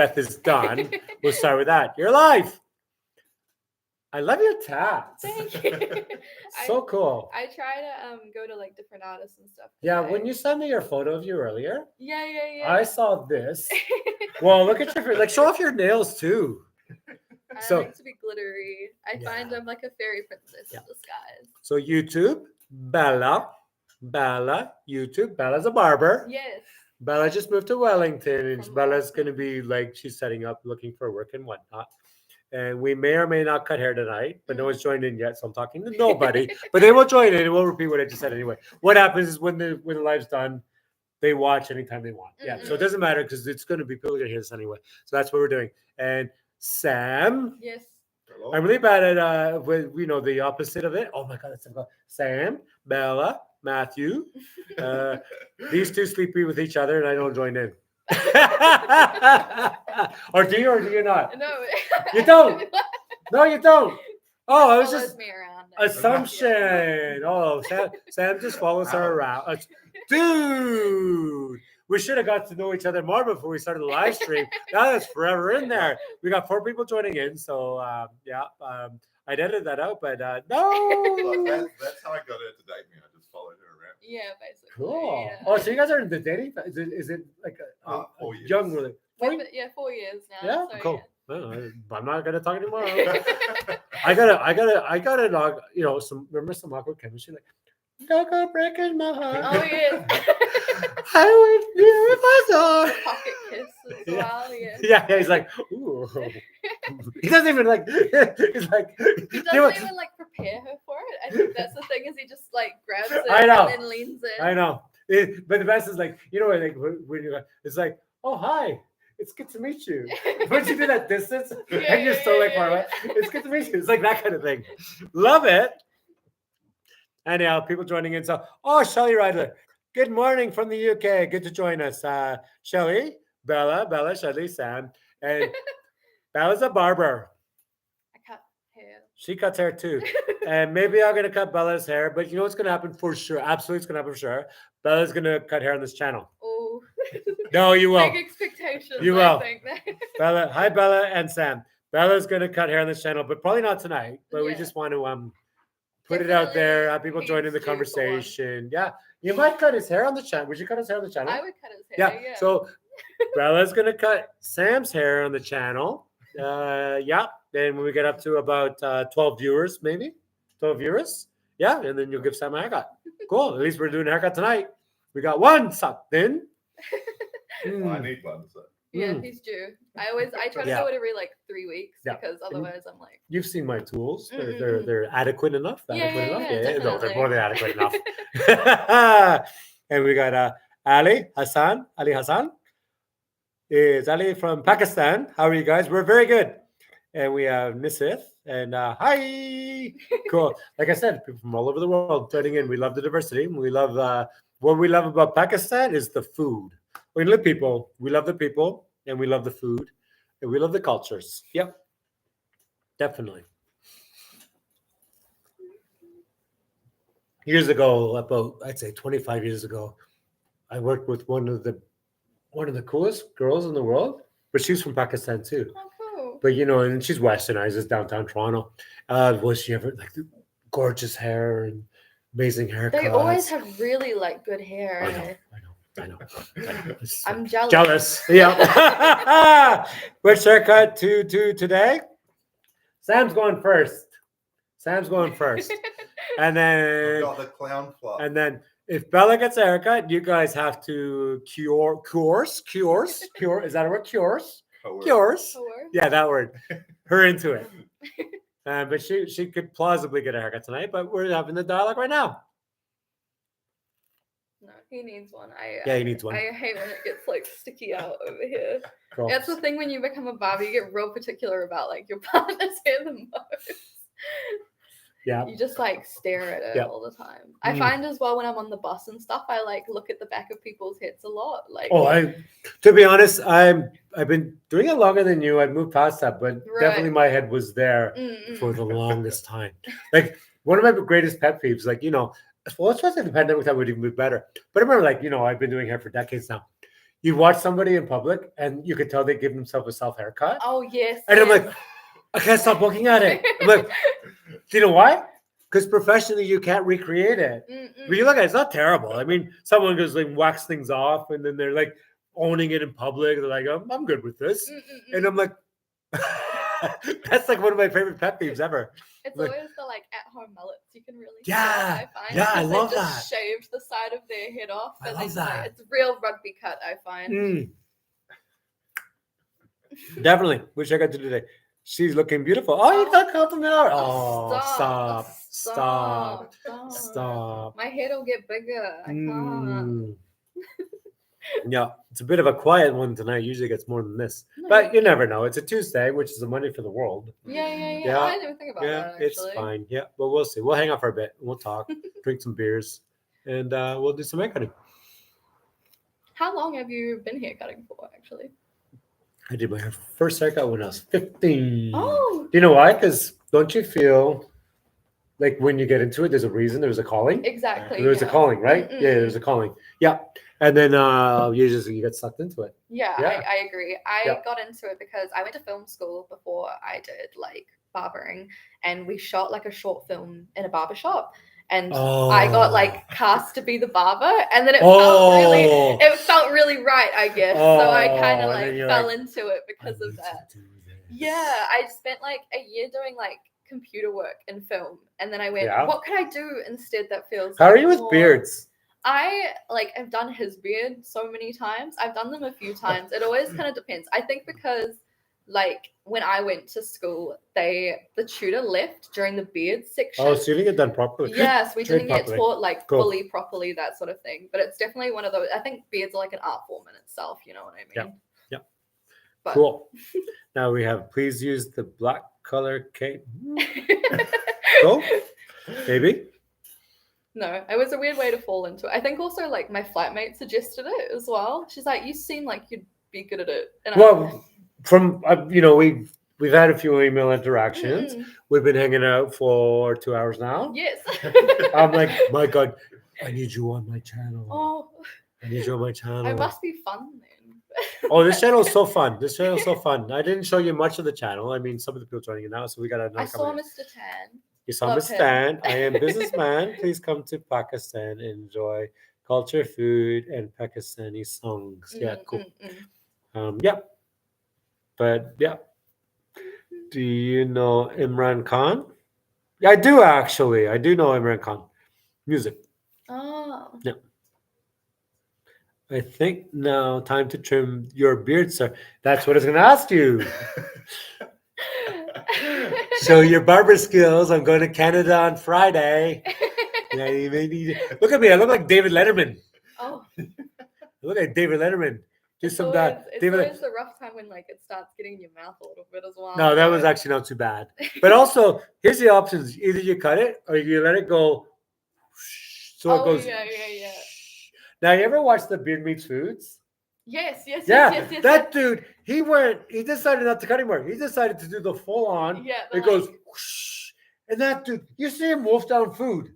Beth is done. We'll start with that. You're live. I love your tats. Thank you. So cool. I try to go to like different artists and stuff. Yeah, when you sent me your photo of you earlier, yeah. I saw this. Well, look at your show off your nails too. I like to be glittery. I find I'm like a fairy princess in disguise. So YouTube, Bella, YouTube. Bella's a barber. Yes. Bella just moved to Wellington, and Bella's going to be like, she's setting up, looking for work and whatnot. And we may or may not cut hair tonight, but no one's joined in yet, so I'm talking to nobody. But they will join in, and we'll repeat what I just said anyway. What happens is when the live's done, they watch anytime they want. Yeah, so it doesn't matter because it's going to be people are going to hear this anyway. So that's what we're doing. And Sam. Yes. Hello. I'm really bad at the opposite of it. Oh my God, that's difficult. Sam, Bella, Matthew. These two sleepy with each other, and I don't join in. or do you not? No, you don't. No, you don't. Oh, I was follows just me around. assumption. Oh, Sam just follows her around, dude. We should have got to know each other more before we started the live stream. Now that's forever in there. We got 4 people joining in, so I edited that out, but no. That's how I got her to date me. I just followed her around. Yeah, basically. Cool. Yeah. Oh, so you guys are in the dating? Is it like a 4 years. young really? 4 years now. Yeah, so, cool. Yeah. Well, I'm not gonna talk anymore. I gotta dog. Remember some awkward chemistry, like don't go breaking my heart. Oh yeah. I would do if I saw. Pocket kiss as well. Yeah. Yeah. He's like, ooh. He doesn't even like. He's like. He doesn't even like prepare her for it. I think that's the thing is he just like grabs it I know. and then leans in. I know. But the best is like like when you it's like, oh hi. It's good to meet you. Once you do that distance and you're so like far away, it's good to meet you. It's like that kind of thing. Love it. Anyhow, people joining in. So, Shelley Ryder. Good morning from the UK. Good to join us. Shelley, Bella, Shelley, Sam. And Bella's a barber. I cut hair. She cuts hair too. And maybe I'm going to cut Bella's hair, but you know what's going to happen for sure? Absolutely, it's going to happen for sure. Bella's going to cut hair on this channel. Oh. No, you will. Big expectations. You will. I think. Bella, hi Bella and Sam. Bella's gonna cut hair on this channel, but probably not tonight. But we just want to put it out there, have people join in the conversation. Yeah, you might cut his hair on the channel. Would you cut his hair on the channel? I would cut his hair. Yeah. So Bella's gonna cut Sam's hair on the channel. Then when we get up to about 12 viewers, maybe 12 viewers. Yeah, and then you'll give Sam a haircut. Cool. At least we're doing a haircut tonight. We got one something. I need one. So. Yeah, he's due. I try to go it every like 3 weeks because otherwise I'm like. You've seen my tools. They're adequate enough. Yeah, No, they're more than adequate enough. And we got Ali Hassan. Is Ali from Pakistan. How are you guys? We're very good. And we have Nisith. And hi. Cool. Like I said, people from all over the world joining in. We love the diversity. We love what we love about Pakistan is the food. We love people. We love the people, and we love the food, and we love the cultures. Yep, definitely. Years ago, about I'd say 25 years ago, I worked with one of the coolest girls in the world, but she's from Pakistan too. Oh, cool. But and she's westernized. It's downtown Toronto. Was she ever like gorgeous hair and amazing haircuts? They always have really like good hair. I know. I'm jealous. Jealous. Yeah. Which haircut to today? Sam's going first. And then I've got the clown flop. And then if Bella gets a haircut, you guys have to cures. Is that a word? Cures. Yeah, that word. Her into it. But she could plausibly get a haircut tonight, but we're having the dialogue right now. No, he needs one. He needs one. I hate when it gets like sticky out over here. Cool. That's the thing when you become a barber, you get real particular about like your partner's hair the most. Yeah. You just like stare at it all the time. I find as well when I'm on the bus and stuff, I like look at the back of people's heads a lot. Like to be honest, I've been doing it longer than you. I've moved past that, but definitely my head was there for the longest time. Like one of my greatest pet peeves, well, especially the pandemic time would even be better. But I remember, I've been doing hair for decades now. you watch somebody in public and you could tell they give themselves a self haircut. Oh yes. And I'm yes. like, I can't stop looking at it. I'm like, do you know why? Because professionally you can't recreate it. But you look at it, it's not terrible. I mean, someone goes like wax things off and then they're like owning it in public. They're like, I'm good with this. And I'm like, that's like one of my favorite pet peeves ever. It's like, always the like at-home mullets. You can really Yeah, see it, I find. yeah, I 'cause love they just that. shaved the side of their head off. I And love they just, like, that. it's a real rugby cut, I find. Definitely. Wish I got to do today. She's looking beautiful. Oh, you got a compliment. Oh, stop. My head will get bigger. I can't. Mm. Yeah, it's a bit of a quiet one tonight. Usually gets more than this. No, But you never know. It's a Tuesday, which is a Monday for the world. Yeah. Yeah. I didn't even think about that, actually. It's fine. Yeah, but we'll see. We'll hang out for a bit. We'll talk, drink some beers, and we'll do some haircutting. How long have you been haircutting for, actually? I did my first haircut when I was 15. Oh. Do you know why? Because don't you feel like when you get into it, there's a reason, there's a calling? Exactly. There's a calling, right? Mm-mm. Yeah, there's a calling. Yeah. And then you get sucked into it. Yeah, Yeah. I agree. I Yeah. got into it because I went to film school before I did like barbering, and we shot like a short film in a barber shop. And I got like cast to be the barber, and then it felt really right, I guess. So I kind of like fell into it because of that. Yeah, I spent like a year doing like computer work and film, and then I went, what could I do instead that feels How like are you with more... beards? I like have done his beard so many times. I've done them a few times. It always kind of depends. I think because like when I went to school, the tutor left during the beard section. Oh, so you didn't get done properly. Yes, we didn't get properly. taught like Cool. fully properly, that sort of thing. But it's definitely one of those. I think beards are like an art form in itself. You know what I mean? Yeah. But... Cool. Now we have please use the black color cape. Cool. Maybe. No, it was a weird way to fall into it. I think also like my flatmate suggested it as well. She's like, "You seem like you'd be good at it." And well, from we've had a few email interactions. We've been hanging out for 2 hours now. Yes. I'm like, my God, I need you on my channel. Oh, I need you on my channel. it must be fun then. Oh, this channel is so fun. This channel is so fun. I didn't show you much of the channel. I mean, some of the people joining it now, so we got another. I saw Mr. Tan. You saw Love Mr. Tan. I am businessman. Please come to Pakistan and enjoy culture, food, and Pakistani songs. Yeah, cool. Yeah. But yeah. Do you know Imran Khan? Yeah, I do actually. I do know Imran Khan. Music. Oh. Yeah. I think now time to trim your beard, sir. That's what I was going to ask you. Show your barber skills. I'm going to Canada on Friday. Yeah, you may need. Look at me. I look like David Letterman. Oh. I look like David Letterman. It's always the rough time when like it starts getting in your mouth a little bit as well. No, that was actually not too bad. But also, here's the options: either you cut it or you let it go. So it goes. Yeah. Now, you ever watch the Beard Meets Foods? Yes. That dude, he decided not to cut anymore. He decided to do the full on. Yeah. It goes whoosh. And that dude, you see him wolf down food.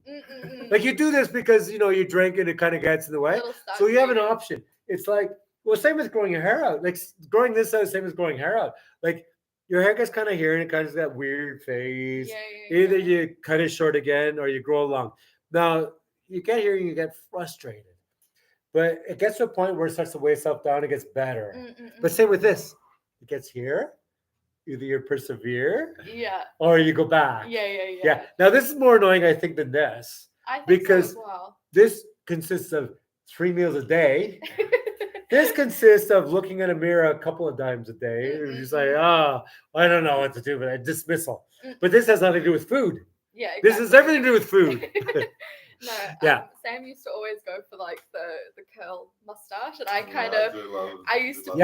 Like you do this because, you drink and it kind of gets in the way. So you have an option. It's like, well, same as growing your hair out. Like growing this out, same as growing hair out. Like your hair gets kind of here and it kind of that weird phase. Either you cut it short again or you grow long. Now, you get here and you get frustrated. But it gets to a point where it starts to weigh itself down. It gets better. But same with this. It gets here. Either you persevere. Yeah. Or you go back. Yeah. Now, this is more annoying, I think, than this. I think because so as well. This consists of 3 meals a day. This consists of looking at a mirror a couple of times a day. It's just like, I don't know what to do with it. Dismissal. But this has nothing to do with food. Yeah, exactly. This has everything to do with food. No, yeah. Sam used to always go for like the curl mustache, and I used to push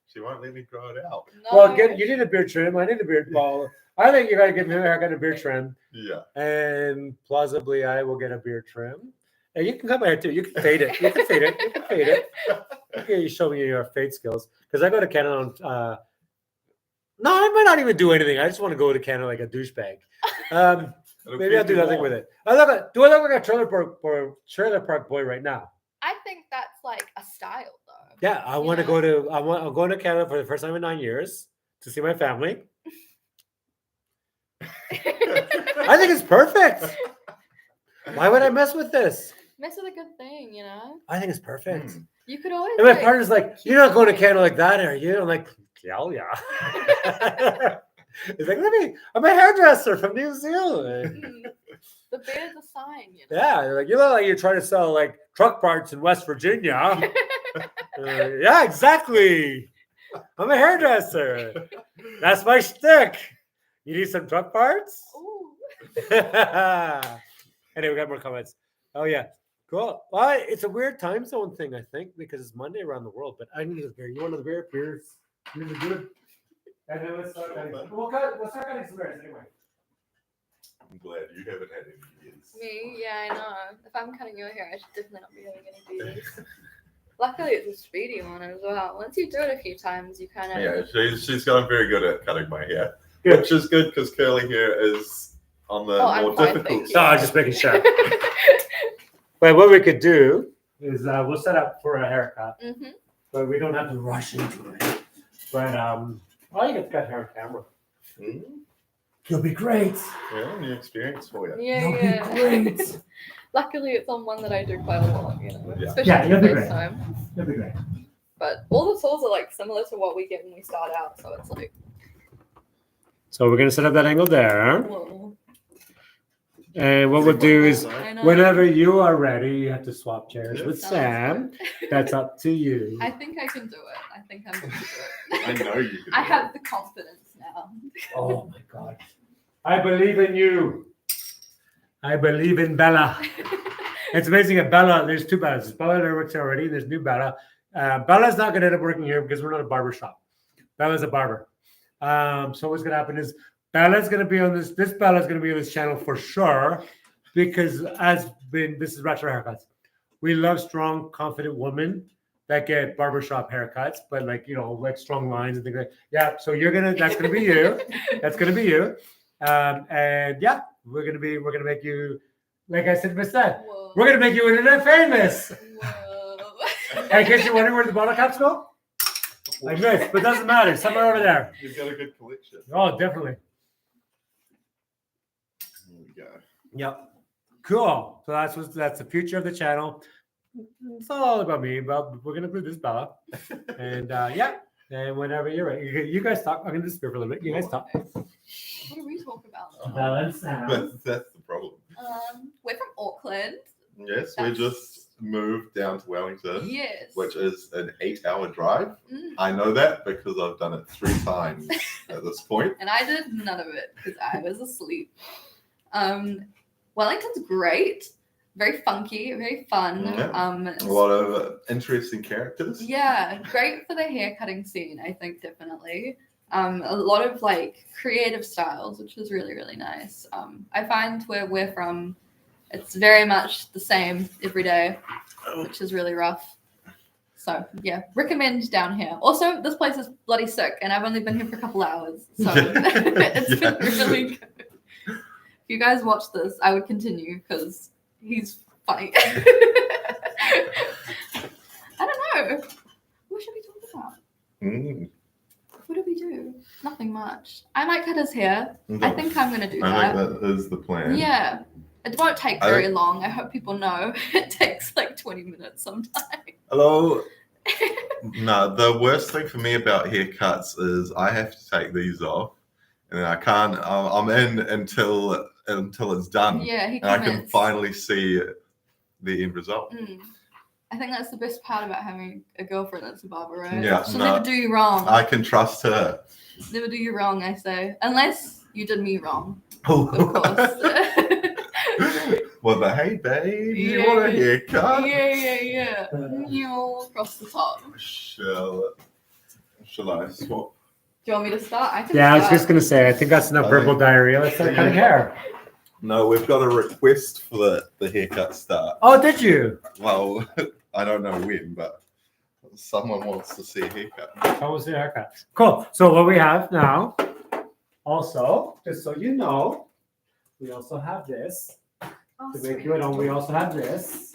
She won't let me grow it out. No. Well, you need a beard trim. I need a beard ball. I think you got to give him a haircut and a beard trim. Yeah. And plausibly, I will get a beard trim. And you can cut my hair too. You can fade it. Okay, you show me your fade skills because I go to Canada on. No, I might not even do anything. I just want to go to Canada like a douchebag. Maybe I'll do nothing with it. Do I look like a trailer park boy right now? I think that's like a style though. Yeah, I'm going to Canada for the first time in 9 years to see my family. I think it's perfect. Why would I mess with this? Mess with a good thing, you know. I think it's perfect. You could always. And my partner's like, "You're not going to Canada like that, are you?" I'm like, yeah. He's like, I'm a hairdresser from New Zealand. The beard's a sign, you know. Yeah, like you look like you're trying to sell like truck parts in West Virginia. Yeah, exactly. I'm a hairdresser. That's my shtick. You need some truck parts? Ooh. Anyway, we got more comments. Oh yeah, cool. Well, it's a weird time zone thing, I think, because it's Monday around the world. But I need a beer. You want another beer? Beers. Beers are good. And then let's start cutting. We'll start cutting some beers anyway. I'm glad you haven't had any beers. Me? Yeah, I know. If I'm cutting your hair, I should definitely not be having any beers. Luckily, it's a speedy one as well. Once you do it a few times, you kind of... Yeah, she's gotten very good at cutting my hair. Good. Which is good because curly hair is on the more difficult No, I'm just making sure. But what we could do is we'll set up for a haircut, but we don't have to rush into it. But you get that hair on camera. You'll be great. Yeah, new experience for you. Yeah. You'll be great. Luckily, it's on one that I do quite a lot, you know. Yeah. Especially You'll be this great. time. You'll be great. But all the tools are like similar to what we get when we start out, so it's like... So we're gonna set up that angle there. Whoa. And what we'll do is, I know. whenever you are ready, you have to swap chairs with Sounds Sam. good. That's up to you. I think I can do it. I think I'm going to do it. I know you can. I have the confidence now. Oh my God. I believe in you. I believe in Bella. It's amazing at Bella, there's two Bellas. There's Bella that works already, there's new Bella. Bella's not going to end up working here because we're not a barber shop. Bella's a barber. So what's going to happen is Bella's going to be on this Bella's going to be on this channel for sure because this is Retro Haircuts. We love strong, confident women that get barbershop haircuts, but like strong lines and things like that. Yeah, so that's gonna be you. That's gonna be you. And yeah, we're gonna make you, like I said, Whoa. we're gonna make you internet famous. Whoa. In case you're wondering where the bottle caps go, I missed, but doesn't matter. Somewhere over there. You've got a good collection. Oh, definitely. There we go. Yep. Cool. So that's the future of the channel. It's not all about me, but we're gonna do this, Bella. And yeah. And whenever you're ready, you guys talk. I'm gonna disappear for a little bit. You guys talk. What do we talk about? Balance. That's the problem. We're from Auckland. Yes, we just moved down to Wellington, Yes. which is an 8-hour drive. Mm. I know that because I've done it 3 times at this point. And I did none of it because I was asleep. Wellington's great. Very funky, very fun. Yeah. A lot of interesting characters. Yeah, great for the hair cutting scene, I think, definitely. A lot of like creative styles, which is really, really nice. I find where we're from, it's very much the same every day, which is really rough. So yeah, recommend down here. Also, this place is bloody sick, and I've only been here for a couple hours, so it's been really good. If you guys watch this, I would continue because he's funny. I don't know. What should we talk about? What do we do? Nothing much. I might cut his hair. No. I think I'm going to do I that. think that is the plan. Yeah. It won't take very long. I hope people know. It takes like 20 minutes sometimes. Hello. No, the worst thing for me about haircuts is I have to take these off, and then I can't. I'm in until it's done. Yeah, he and I can commits. finally see the end result. I think that's the best part about having a girlfriend that's a barber, right? Yeah, She'll no. never do you wrong. I can trust her. Never do you wrong, I say. Unless you did me wrong, Oh, of course. well, but hey, babe, you Yeah. want a haircut? Yeah. Across the top. Shall I swap? Do you want me to start? I can Yeah, I was start. just gonna say. I think that's enough verbal diarrhea. Let's start cutting hair. No, we've got a request for the haircut start. Oh, did you? Well, I don't know when, but someone wants to see a haircut. How was the haircut? Cool. So what we have now, also, just so you know, we also have this Oh, to make sweet. you at home. We also have this.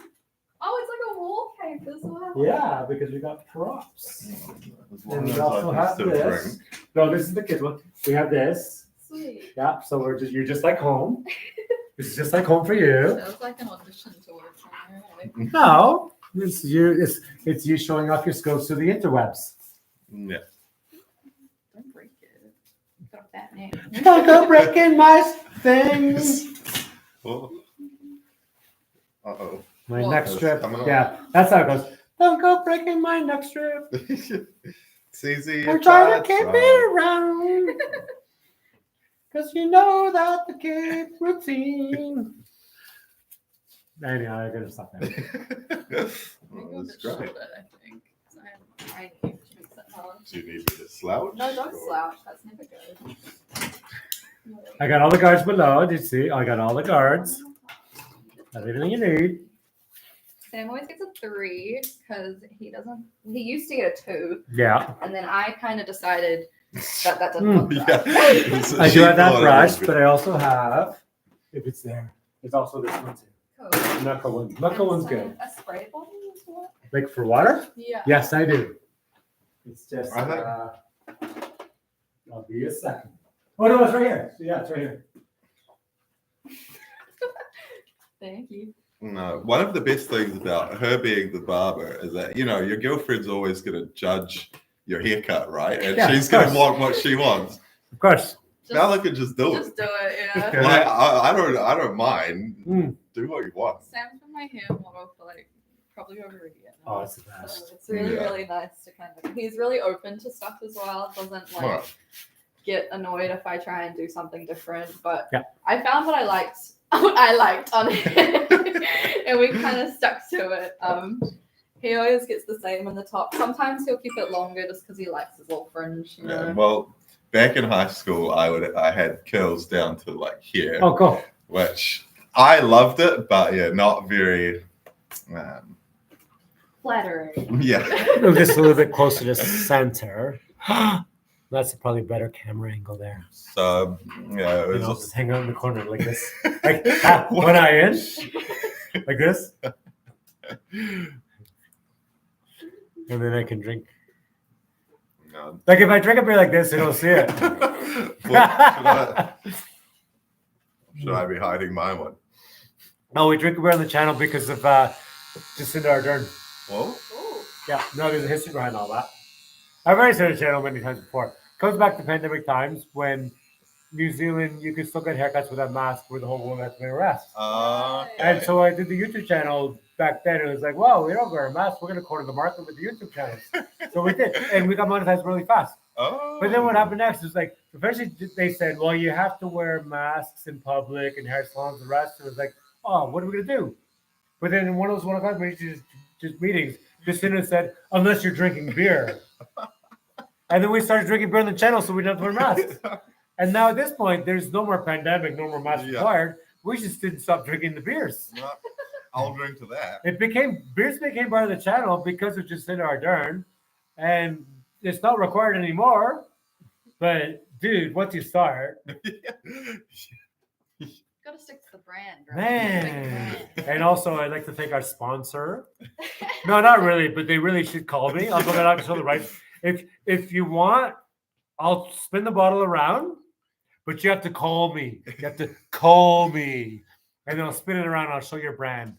Oh, it's like a as well. Yeah, because we got props. As And long we as also I have can still this. drink. No, this is the kids one. We have this. Sweet. Yeah, so you're just like home. This is just like home for you. Sounds like an audition to work somewhere. Like, No, it's you showing off your skills to the interwebs. Yeah. don't break it. Got a bad name. Don't go breaking my things. Oh. Uh-oh. My Well, neck That's strip. coming on. Yeah, that's how it goes. Don't go breaking my neck strip. It's easy. I'm trying to keep it around. Because you know that the kid routine. Anyway, I'm going to stop there. Maybe a bit shorter, I think. 'Cause I'm tiny. Which makes it hard. Do you need me to slouch? No, don't or- slouch. That's never good. No. I got all the guards below. Did you see? I got all the guards. Everything you need. Sam always gets a 3 because he used to get a 2, Yeah. and then I kind of decided that doesn't Mm, look Yeah. right. I do have that brush, but I also have, if it's there, it's also this one too. Cool. Knuckle one. Knuckle one's good. A spray bottle as well? Like for water? Yeah. Yes, I do. It's just, Are they? I'll be a second. Oh, no, it's right here. Yeah, it's right here. Thank you. No, one of the best things about her being the barber is that, your girlfriend's always going to judge your haircut, right? And Yeah, she's of going to course. want what she wants. Of course. Now they can just do it. Just do it, yeah. Okay. Like, I don't mind. Mm. Do what you want. Sam's been my hair model for like probably over a year now. Oh, it's the best. So it's really, Yeah. really nice to kind of. He's really open to stuff as well. Doesn't like Smart. get annoyed if I try and do something different. But Yeah. I found what I liked on it, and we kind of stuck to it. He always gets the same in the top. Sometimes he'll keep it longer just because he likes his little fringe. You Yeah, know? well, back in high school, I had curls down to like here, Oh, cool. which I loved it, but yeah, not very. Flattering. Yeah. Move this a little bit closer to center. That's probably a better camera angle there. So yeah, it You was know, just just hang out in the corner like this. Like one eye in. Like this. And then I can drink. no. Like if I drink a beer like this, you don't see it. Well, should I be hiding my one? No, we drink a beer on the channel because of Jacinda Ardern. Well, Ooh. Yeah, no, there's a history behind all that. I've already said the channel many times before. Comes back to pandemic times when New Zealand, you could still get haircuts without masks where the whole world had to wear a mask. And so I did the YouTube channel back then. It was like, wow, we don't wear a mask. We're going to corner the market with the YouTube channels. So we did. And we got monetized really fast. oh. But then what happened next is like, eventually they said, well, you have to wear masks in public and hair salons and the rest. And it was like, oh, what are we going to do? But then in one of those 1 o'clock meetings, just meetings, Jacinda said, unless you're drinking beer. And then we started drinking beer on the channel so we didn't have to wear masks. And now at this point, there's no more pandemic, no more masks Yeah. required. We just didn't stop drinking the beers. Well, I'll drink to that. Beers became part of the channel because of Jacinda Ardern, and it's not required anymore. But dude, once you start, Gotta stick to the brand, right? man. Stick to the brand. And also, I'd like to thank our sponsor. No, not really, but they really should call me. I'll go out to the right. If you want, I'll spin the bottle around, but you have to call me. You have to call me, and then I'll spin it around. And I'll show your brand.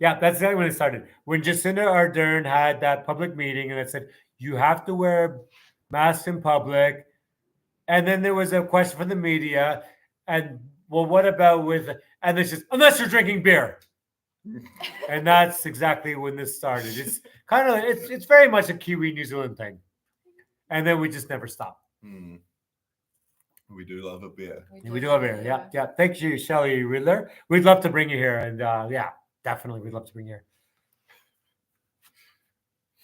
Yeah, that's exactly when it started. When Jacinda Ardern had that public meeting and it said, you have to wear masks in public. And then there was a question from the media. And well, what about with, and it's just, unless you're drinking beer. And that's exactly when this started. It's kind of, it's very much a Kiwi New Zealand thing. And then we just never stopped. Hmm. We do love a beer. We do have beer. Yeah, yeah. Thank you, Shelley Riddler. We'd love to bring you here. And yeah, definitely we'd love to bring you here.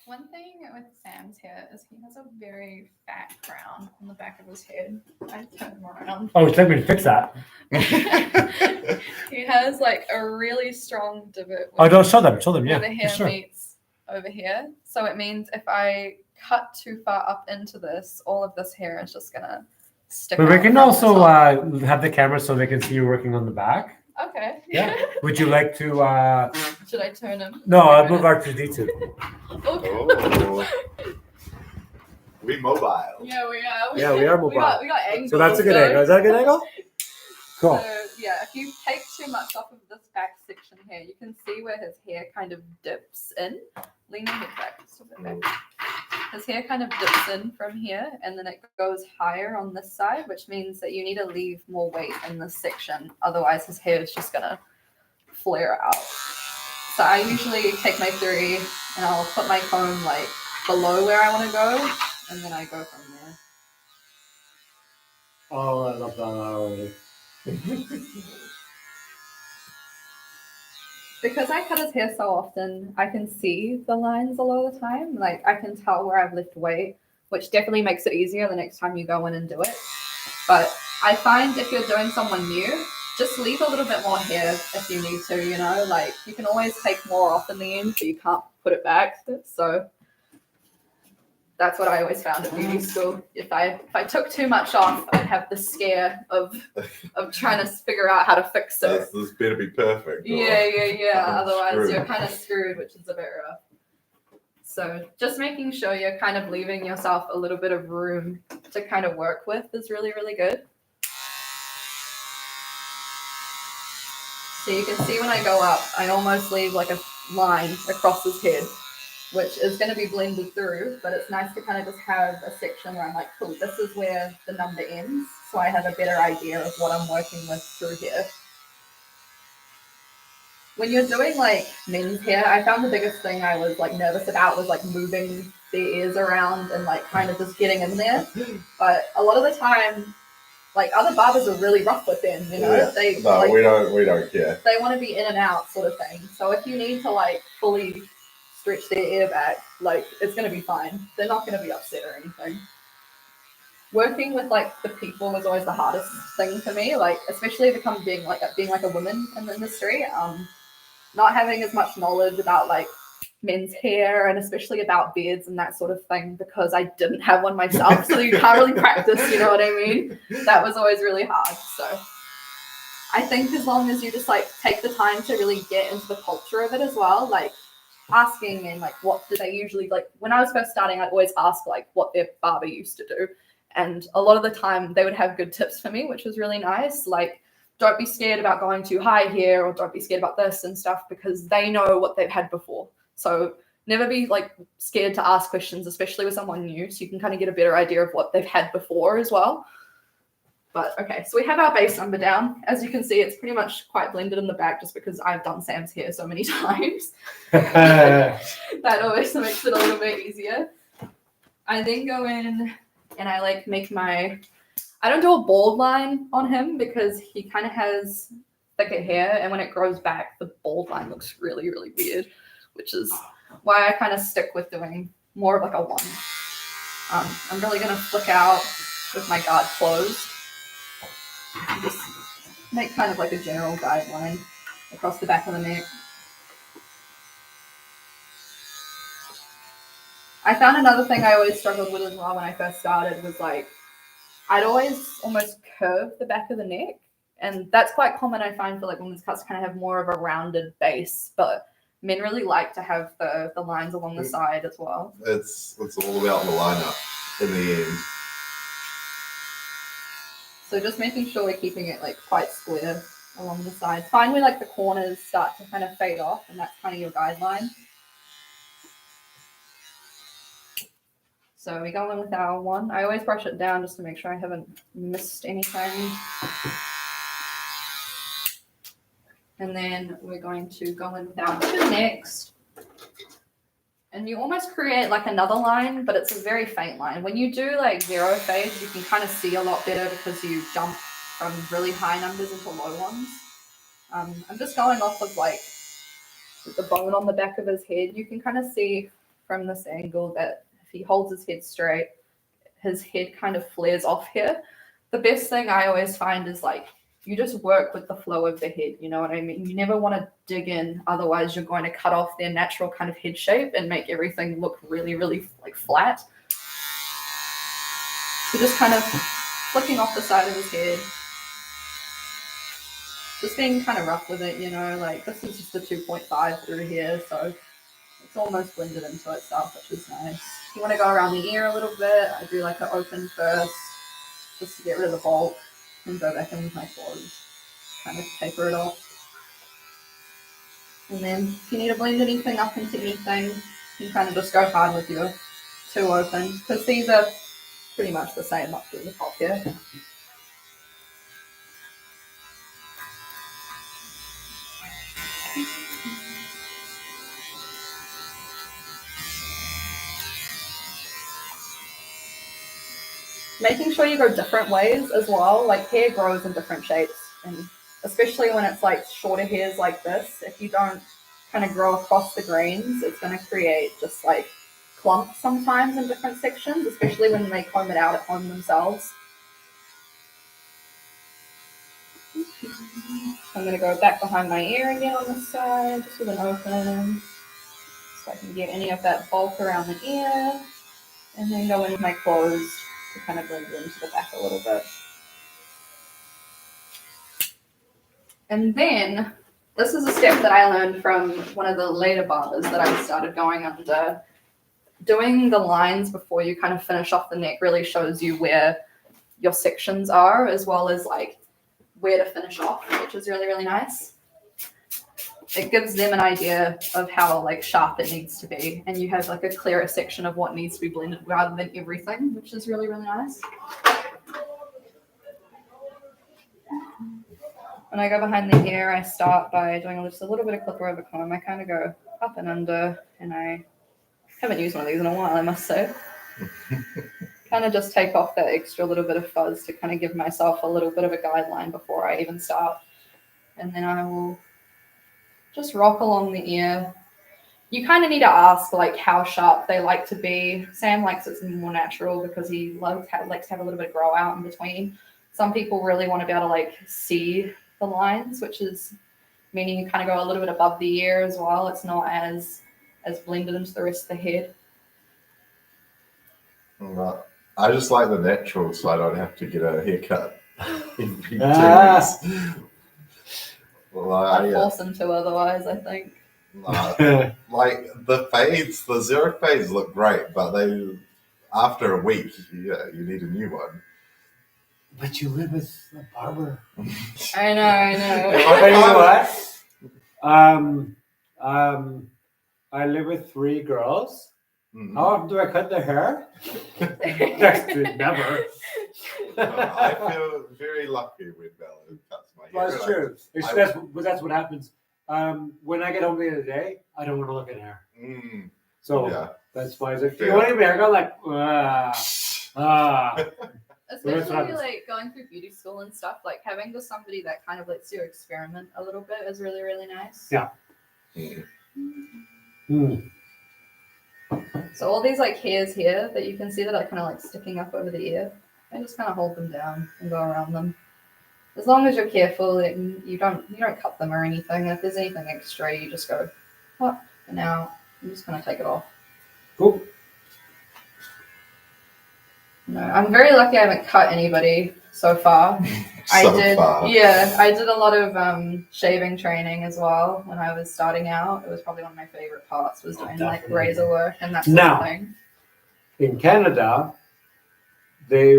One thing with Sam's hair is he has a very fat crown on the back of his head. I turned him around. Oh, it's time to fix that. He has like a really strong divot Oh, don't show them. Show them. where Yeah, the hair sure. meets over here. So it means if I cut too far up into this, all of this hair is just gonna stick But we out can from the also top. have the camera so they can see you working on the back. Okay. Yeah. Would you like to? Should I turn him? No, I'll move R2D2. Oh. We mobile. Yeah, we are. Yeah, we are mobile. We got angles. So that's a good though. angle. Is that a good angle? Cool. So yeah, if you take too much off of this back section here, you can see where his hair kind of dips in. Lean your head back, just a bit back. His hair kind of dips in from here, and then it goes higher on this side, which means that you need to leave more weight in this section. Otherwise, his hair is just gonna flare out. So I usually take my 3 and I'll put my comb like below where I want to go, and then I go from there. Oh, I love that already. Because I cut his hair so often, I can see the lines a lot of the time. Like, I can tell where I've left weight, which definitely makes it easier the next time you go in and do it. But I find if you're doing someone new, just leave a little bit more hair if you need to, you know? Like, you can always take more off in the end, but you can't put it back. So that's what I always found at beauty school. If I took too much off, I'd have the scare of trying to figure out how to fix it. This better be perfect. Yeah. I'm Otherwise, screwed. you're kind of screwed, which is a bit rough. So just making sure you're kind of leaving yourself a little bit of room to kind of work with is really, really good. So you can see when I go up, I almost leave like a line across his head, which is going to be blended through, but it's nice to kind of just have a section where I'm like, cool, this is where the number ends, so I have a better idea of what I'm working with through here. When you're doing like men's hair, I found the biggest thing I was like nervous about was like moving their ears around and like kind of just getting in there. But a lot of the time, like other barbers are really rough with them, you know. Yeah. We don't care. They want to be in and out sort of thing. So if you need to like fully stretch their ear back, like it's going to be fine. They're not going to be upset or anything. Working with like the people was always the hardest thing for me, like especially being like a woman in the industry. Not having as much knowledge about like men's hair and especially about beards and that sort of thing because I didn't have one myself, so you can't really practice, you know what I mean? That was always really hard. So I think as long as you just like take the time to really get into the culture of it as well, like asking and like what do they usually like. When I was first starting, I'd always ask like what their barber used to do, and a lot of the time they would have good tips for me, which was really nice. Like, don't be scared about going too high here, or don't be scared about this and stuff, because they know what they've had before. So never be like scared to ask questions, especially with someone new, so you can kind of get a better idea of what they've had before as well. But okay, so we have our base number down. As you can see, it's pretty much quite blended in the back just because I've done Sam's hair so many times. That always makes it a little bit easier. I then go in and I like make I don't do a bald line on him because he kind of has thicker hair, and when it grows back, the bald line looks really, really weird, which is why I kind of stick with doing more of like a 1. I'm really going to flick out with my guard closed. Just make kind of like a general guideline across the back of the neck. I found another thing I always struggled with as well when I first started was like, I'd always almost curve the back of the neck. And that's quite common, I find, for like women's cuts kind of have more of a rounded base, but men really like to have the lines along the side as well. It's all about the lineup in the end. So just making sure we're keeping it like quite square along the sides. Find where like the corners start to kind of fade off, and that's kind of your guideline. So we go in with our 1. I always brush it down just to make sure I haven't missed anything. And then we're going to go in with our 2 next. And you almost create like another line, but it's a very faint line. When you do like 0 fades, you can kind of see a lot better because you jump from really high numbers into low ones. I'm just going off of like the bone on the back of his head. You can kind of see from this angle that if he holds his head straight, his head kind of flares off here. The best thing I always find is like, you just work with the flow of the head, you know what I mean? You never want to dig in, otherwise you're going to cut off their natural kind of head shape and make everything look really, really like flat. So just kind of flicking off the side of his head. just being kind of rough with it, you know, like this is just a 2.5 through here, so it's almost blended into itself, which is nice. You want to go around the ear a little bit. I do like an open first, just to get rid of the bulk, and go back in with my claws, kind of taper it off. And then if you need to blend anything up into anything, you kind of just go hard with your 2 open, because these are pretty much the same up through the top here. Making sure you go different ways as well. Like hair grows in different shapes, and especially when it's like shorter hairs like this, if you don't kind of grow across the grains, it's going to create just like clumps sometimes in different sections, especially when they comb it out at home themselves. I'm going to go back behind my ear again on this side, just with an open, so I can get any of that bulk around the ear, and then go in with my closed to kind of blend it into the back a little bit. And then, this is a step that I learned from one of the later barbers that I started going under. Doing the lines before you kind of finish off the neck really shows you where your sections are, as well as like where to finish off, which is really, really nice. It gives them an idea of how like sharp it needs to be, and you have like a clearer section of what needs to be blended rather than everything, which is really, really nice. When I go behind the ear, I start by doing just a little bit of clipper over comb. I kind of go up and under, and I haven't used one of these in a while, I must say. Kind of just take off that extra little bit of fuzz to kind of give myself a little bit of a guideline before I even start. And then I will just rock along the ear. You kind of need to ask like how sharp they like to be. Sam likes it more natural because he likes to have a little bit of grow out in between. Some people really want to be able to like see the lines, which is meaning you kind of go a little bit above the ear as well. It's not as blended into the rest of the head. Right. I just like the natural, so I don't have to get a haircut in 2 weeks. Well, I'd force them to otherwise, I think. Like the fades, the zero fades look great, but they after a week, you need a new one. But you live with a barber. I know. But you know what? I live with 3 girls. Mm-hmm. How often do I cut their hair? Next to never. I feel very lucky with Bella who cuts my hair. Well, that's true. That's what happens. When I get home at the end of the day, I don't want to look at hair. So that's why I was like, do you want to give me a haircut? Like, Especially like going through beauty school and stuff, like having just somebody that kind of lets you experiment a little bit is really, really nice. Yeah. So all these like hairs here that you can see that are kind of like sticking up over the ear, I just kind of hold them down and go around them. As long as you're careful and you don't cut them or anything. If there's anything extra, you just go up and out and just kind of take it off. Cool. No, I'm very lucky I haven't cut anybody so far. I did a lot of shaving training as well when I was starting out. It was probably one of my favorite parts was doing like razor work and that sort of thing. In Canada, they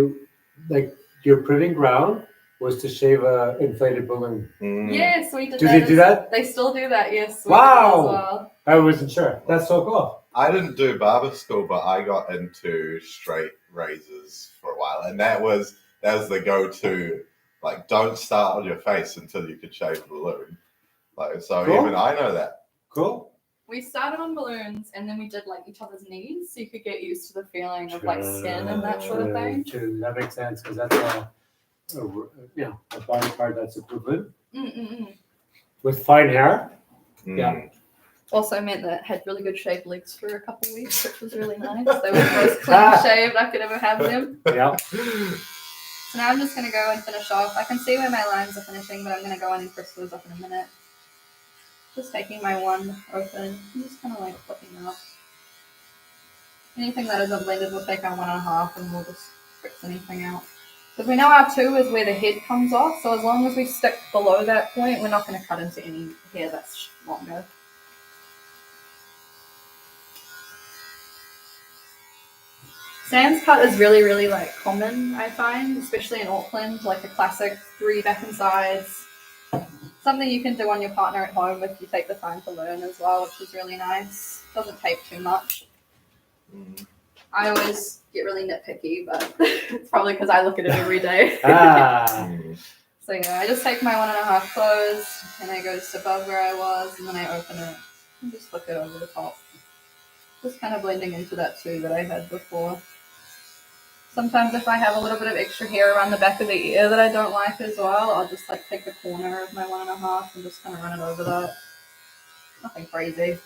like your proving ground was to shave a inflated balloon. Yes, we did. Do they do that? They still do that. Yes. Wow. As well. I wasn't sure. That's so cool. I didn't do barber school, but I got into straight razors for a while, and that was the go-to. Like, don't start on your face until you could shave a balloon. Like, so cool. Even I know that. Cool. We started on balloons, and then we did like each other's knees, so you could get used to the feeling of like skin and that sort of thing. True. That makes sense because that's a body part that's a balloon with fine hair. Yeah. Also meant that it had really good shaved legs for a couple of weeks, which was really nice. They were the most clean shaved I could ever have them. Yeah. So now I'm just going to go and finish off. I can see where my lines are finishing, but I'm going to go in and press those up in a minute. Just taking my one open and just kind of like flipping up. Anything that isn't blended, we'll take our 1.5 and we'll just fix anything out. Because we know our 2 is where the head comes off, so as long as we stick below that point, we're not going to cut into any hair that's longer. Sam's cut is really, really like common, I find, especially in Auckland, like a classic 3 back and sides. Something you can do on your partner at home if you take the time to learn as well, which is really nice. Doesn't take too much. I always get really nitpicky, but it's probably because I look at it every day. So yeah, I just take my 1.5 close, and I go just above where I was, and then I open it and just flick it over the top. Just kind of blending into that 2 that I had before. Sometimes if I have a little bit of extra hair around the back of the ear that I don't like as well, I'll just like take the corner of my 1.5 and just kind of run it over that. Nothing crazy.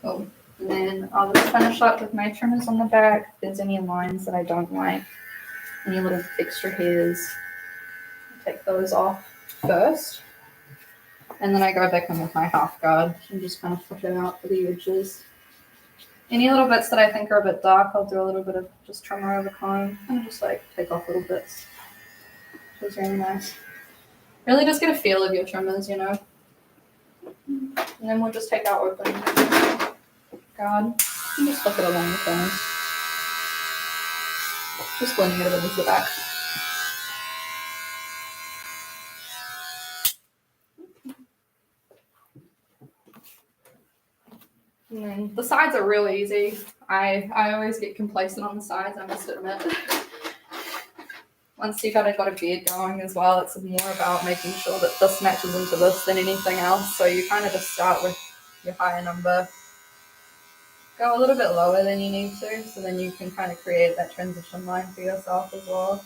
Cool. And then I'll just finish up with my trimmers on the back. If there's any lines that I don't like, any little extra hairs, I'll take those off first. And then I go back in with my half guard and just kind of flick it out for the edges. Any little bits that I think are a bit dark, I'll do a little bit of just trimmer over comb and just like take off little bits. Which is really nice. Really just get a feel of your trimmers, you know. And then we'll just take our open guard and just flick it along the corners. Just blending it a bit into the back. And then the sides are real easy. I always get complacent on the sides, I must admit. Once you've got a beard going as well, it's more about making sure that this matches into this than anything else. So you kind of just start with your higher number. Go a little bit lower than you need to, so then you can kind of create that transition line for yourself as well.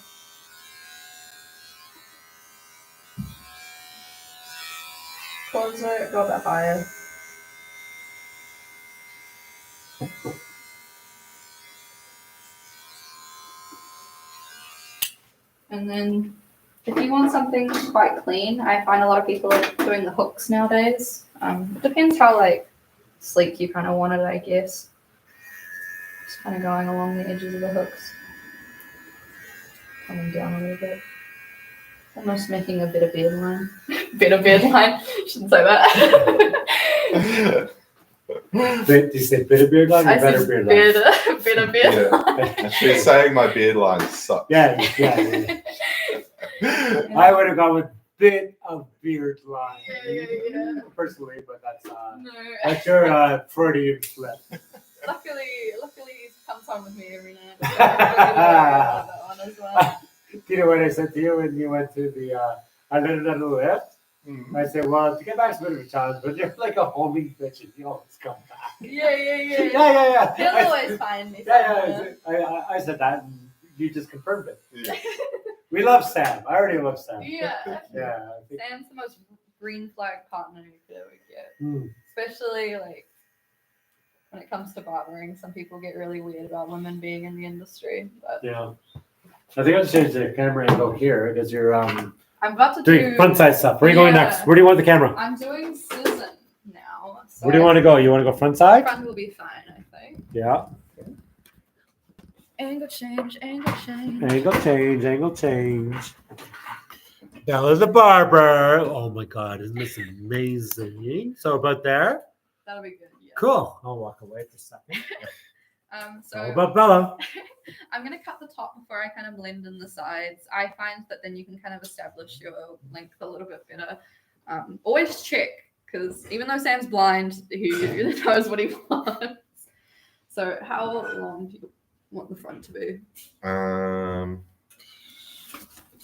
Close it, go a bit higher. And then if you want something quite clean, I find a lot of people are doing the hooks nowadays. It depends how like sleek you kind of want it, I guess. Just kind of going along the edges of the hooks. Coming down a little bit. Almost making a bit of beard line. Better beard line. Shouldn't say that. Did you say better beard line or better beard line? Better beard line. She's saying my beard line sucks. Yeah. I would have gone with bit of beard line. Yeah. Personally, but that's No. that's your Freudian slip. Luckily he comes home with me every night. So that one as well. You know what I said to you when you went to the I let it on the lift? Mm. I said, well, to get back is a bit of a challenge, but you're like a homing bitch and you always come back. Yeah. Yeah. He'll always find me. Yeah. I said that and you just confirmed it. Yeah. We love Sam. I already love Sam. Yeah. Yeah. I think, Sam's the most green flag partner you could ever get. mm. Especially like when it comes to barbering. Some people get really weird about women being in the industry. But Yeah. I think I'll change the camera angle here because you're I'm about to doing front side stuff. Where are you going next? Where do you want the camera? I'm doing Scissor now. So Where do you want to go? You want to go front side? front will be fine, I think. Yeah. Angle change. Angle change. Bella's the barber. Oh my God, isn't this amazing? So about there? That'll be good, yeah. Cool. I'll walk away for a second. So How about Bella? I'm going to cut the top before I kind of blend in the sides. I find that then you can kind of establish your length a little bit better. Always check, because even though Sam's blind, he knows what he wants. So how long do you want the front to be? Do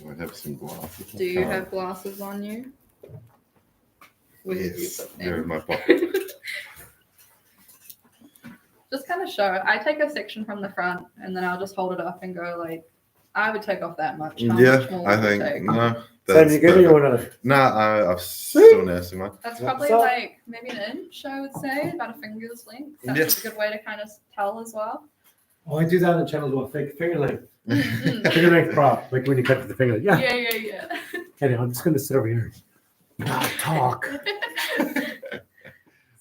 I have some glasses? Do you have glasses on you? Where did you Yes, put they're in them? my pocket. Just kind of show. I take a section from the front and then I'll just hold it up and go like, I would take off that much. How much more I would you think take? no. Sam, you good or you want another? Nah, I'm still nursing one. That's Yeah. probably So- like maybe an inch, I would say, about a finger's length. That's Yeah. a good way to kind of tell as well. Oh, I do that on the channel as well. Finger length. Mm. Finger length prop. Like when you cut the finger. Yeah. Yeah. Anyway, I'm just going to sit over here. Not talk.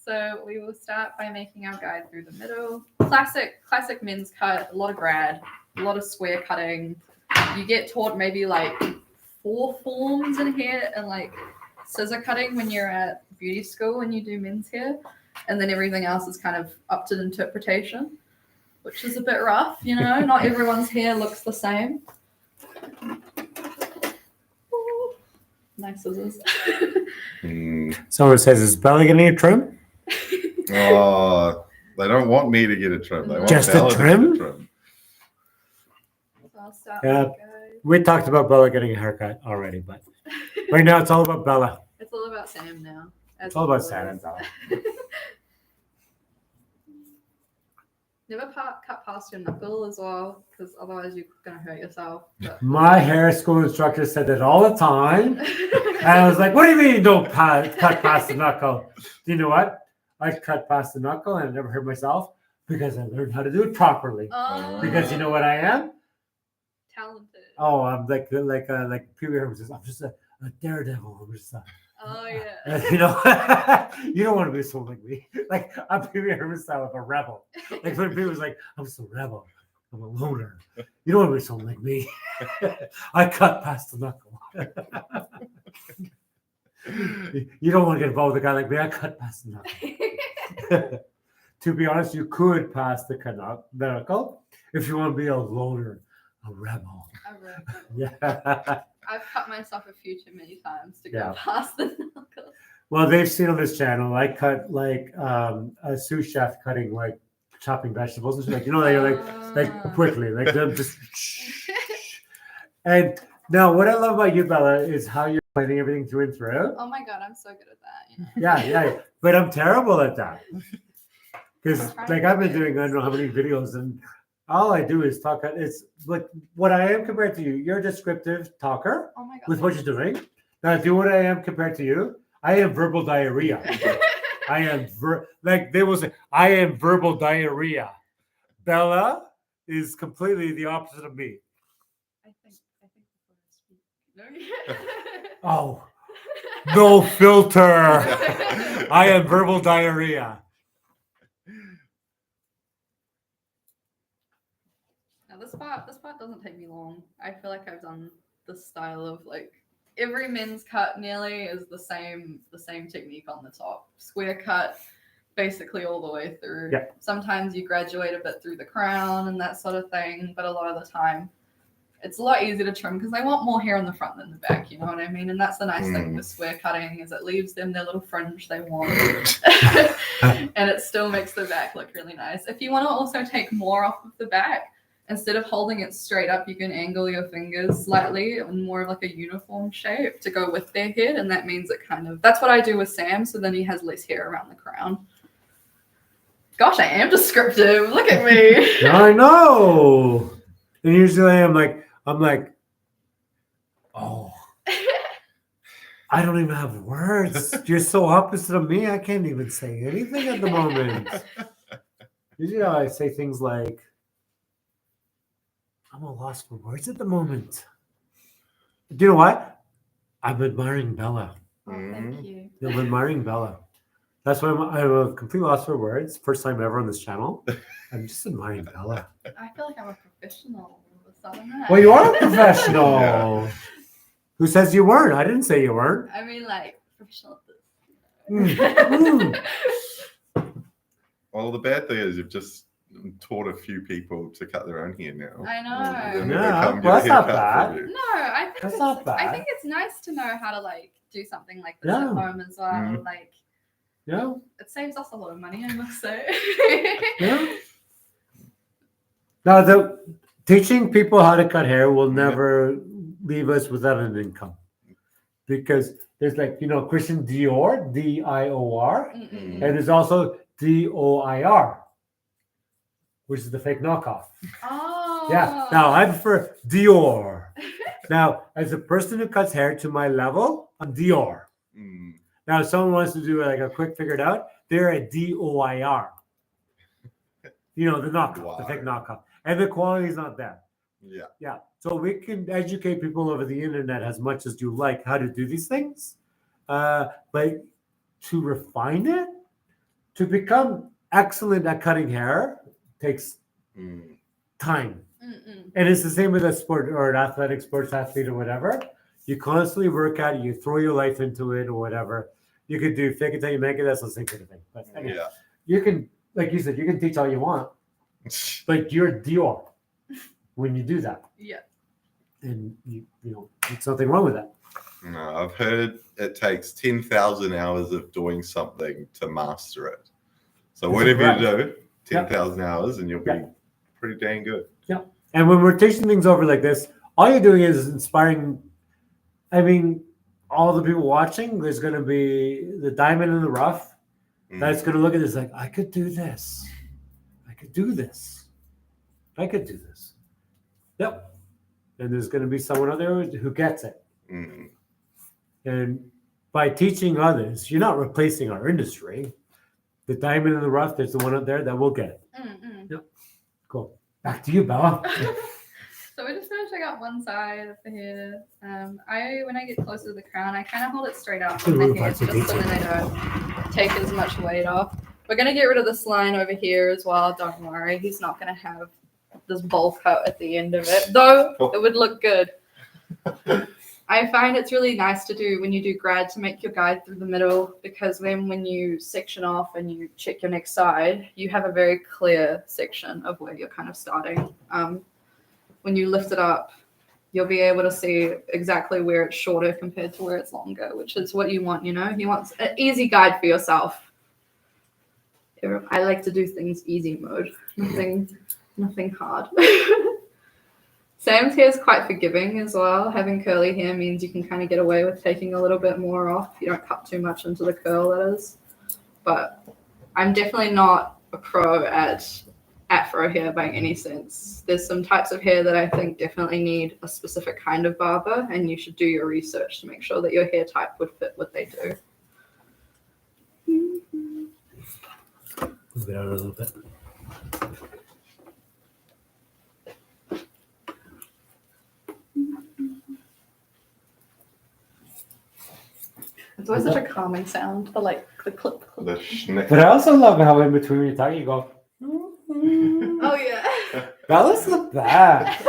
So we will start by making our guide through the middle. Classic men's cut, a lot of grad, a lot of square cutting. You get taught maybe like 4 forms in hair and like scissor cutting when you're at beauty school and you do men's hair. And then everything else is kind of up to interpretation, which is a bit rough, you know? Not everyone's hair looks the same. Ooh, nice scissors. Someone says, is Bella getting a trim? Oh, they don't want me to get a trim. They want Just a Bella to trim? get a trim. So I'll start Yeah. my guide. We talked about Bella getting a haircut already, but right now it's all about Bella. It's all about Sam now. It's all about Sam and Bella. Never cut past your knuckle as well, because otherwise you're gonna hurt yourself. But... My hair school instructor said that all the time. And I was like, what do you mean you don't cut past the knuckle? Do you know what? I cut past the knuckle and I never hurt myself because I learned how to do it properly. Oh, Because you know what I am? talented. Oh, I'm like Pee-wee Herman says, I'm just a daredevil. I'm just Oh yeah. you know, you don't want to be someone like me. Like I'm Pee-wee Herman style of a rebel. Like when people was like, I'm just a rebel. I'm a loner. You don't want to be someone like me. I cut past the knuckle. You don't want to get involved with a guy like me. I cut past the knuckle. To be honest, you could pass the knuckle if you want to be a loner, a rebel. Yeah. I've cut myself a few too many times to go Yeah. past the knuckle. Well, they've seen on this channel, I cut like a sous chef cutting like chopping vegetables and shit. Like, you know, like quickly, like them just. And now, what I love about you, Bella, is how you're planning everything through and through. Oh my god, I'm so good at that. You know? Yeah. But I'm terrible at that. Because Try like to I've been do doing I don't know how many videos, and all I do is talk. It's like what I am compared to you. You're a descriptive talker Oh my god. with what you're doing. Now, do what I am compared to you. I am verbal diarrhea. I am like they will say, I am verbal diarrhea. Bella is completely the opposite of me. I think before I speak. No, Oh, no filter. I am verbal diarrhea. Now this part doesn't take me long. I feel like I've done this style of like every men's cut nearly is the same technique on the top. Square cut basically all the way through. Yeah. Sometimes you graduate a bit through the crown and that sort of thing, but a lot of the time it's a lot easier to trim because they want more hair in the front than the back, you know what I mean? And that's the nice thing with square cutting is it leaves them their little fringe they want. And it still makes the back look really nice. If you want to also take more off of the back, instead of holding it straight up, you can angle your fingers slightly in more of like a uniform shape to go with their head. And that means it kind of, that's what I do with Sam. So then he has less hair around the crown. Gosh, I am descriptive. Look at me. I know. And usually I'm like, oh, I don't even have words. You're so opposite of me. I can't even say anything at the moment. Usually I say things like, I'm a loss for words at the moment. Do you know what? I'm admiring Bella. Oh, thank you. I'm admiring Bella. That's why I'm a complete loss for words. First time ever on this channel. I'm just admiring Bella. I feel like I'm a professional. Well, you are a professional. Yeah. Who says you weren't? I didn't say you weren't. I mean, like, professional. Well, the bad thing is you've just taught a few people to cut their own hair now. I know. And Yeah, come get well, a that's not haircut from bad. you. No, I think That's it's, not bad. I think it's nice to know how to like do something like this Yeah. at home as well. Mhm. Like, Yeah. it saves us a lot of money, I must say. Yeah. Now, teaching people how to cut hair will never leave us without an income. Because there's like, Christian Dior, D-I-O-R, Mm-mm. and there's also D-O-I-R, which is the fake knockoff. Oh. Yeah. Now, I prefer Dior. Now, as a person who cuts hair to my level, I'm Dior. Mm. Now, if someone wants to do like a quick figured out, they're a D-O-I-R. You know, the knockoff, the fake knockoff, and the quality is not there. Yeah. Yeah. So we can educate people over the internet as much as you like how to do these things, but to refine it, to become excellent at cutting hair takes time. Mm-mm. And it's the same with a sport or an athletic sports athlete or whatever. You constantly work at it, you throw your life into it or whatever. You could do fake it till you make it, that's the same kind of thing. But anyway, you can, like you said, you can teach all you want, but you're Dior when you do that. Yeah. And you know, there's nothing wrong with that. No, I've heard it takes 10,000 hours of doing something to master it. So whatever you do, 10,000 hours and you'll be pretty dang good. Yeah. And when we're teaching things over like this, all you're doing is inspiring. I mean, all the people watching, there's going to be the diamond in the rough that's going to look at this like, I could do this. I could do this. I could do this. Yep. And there's going to be someone out there who gets it. Mm. And by teaching others, you're not replacing our industry. The diamond in the rough, there's the one out there that will get it. Mm-mm. Yep. Cool. Back to you, Bella. So we're just gonna check out one side of the hair. When I get closer to the crown, I kind of hold it straight up with my hands just so that I don't take as much weight off. We're gonna get rid of this line over here as well. Don't worry, he's not gonna have this bowl cut at the end of it, though it would look good. I find it's really nice to do when you do grad to make your guide through the middle, because then when you section off and you check your next side, you have a very clear section of where you're kind of starting. When you lift it up, you'll be able to see exactly where it's shorter compared to where it's longer, which is what you want, you know? You want an easy guide for yourself. I like to do things easy mode, nothing hard. Sam's hair is quite forgiving as well. Having curly hair means you can kind of get away with taking a little bit more off. You don't cut too much into the curl, that is. But I'm definitely not a pro at afro hair by any sense. There's some types of hair that I think definitely need a specific kind of barber, and you should do your research to make sure that your hair type would fit what they do. Move it out a little bit. It's always such a calming sound, the clip. The schnick. But I also love how in between when you talk, you go, Oh yeah. Bella's the best.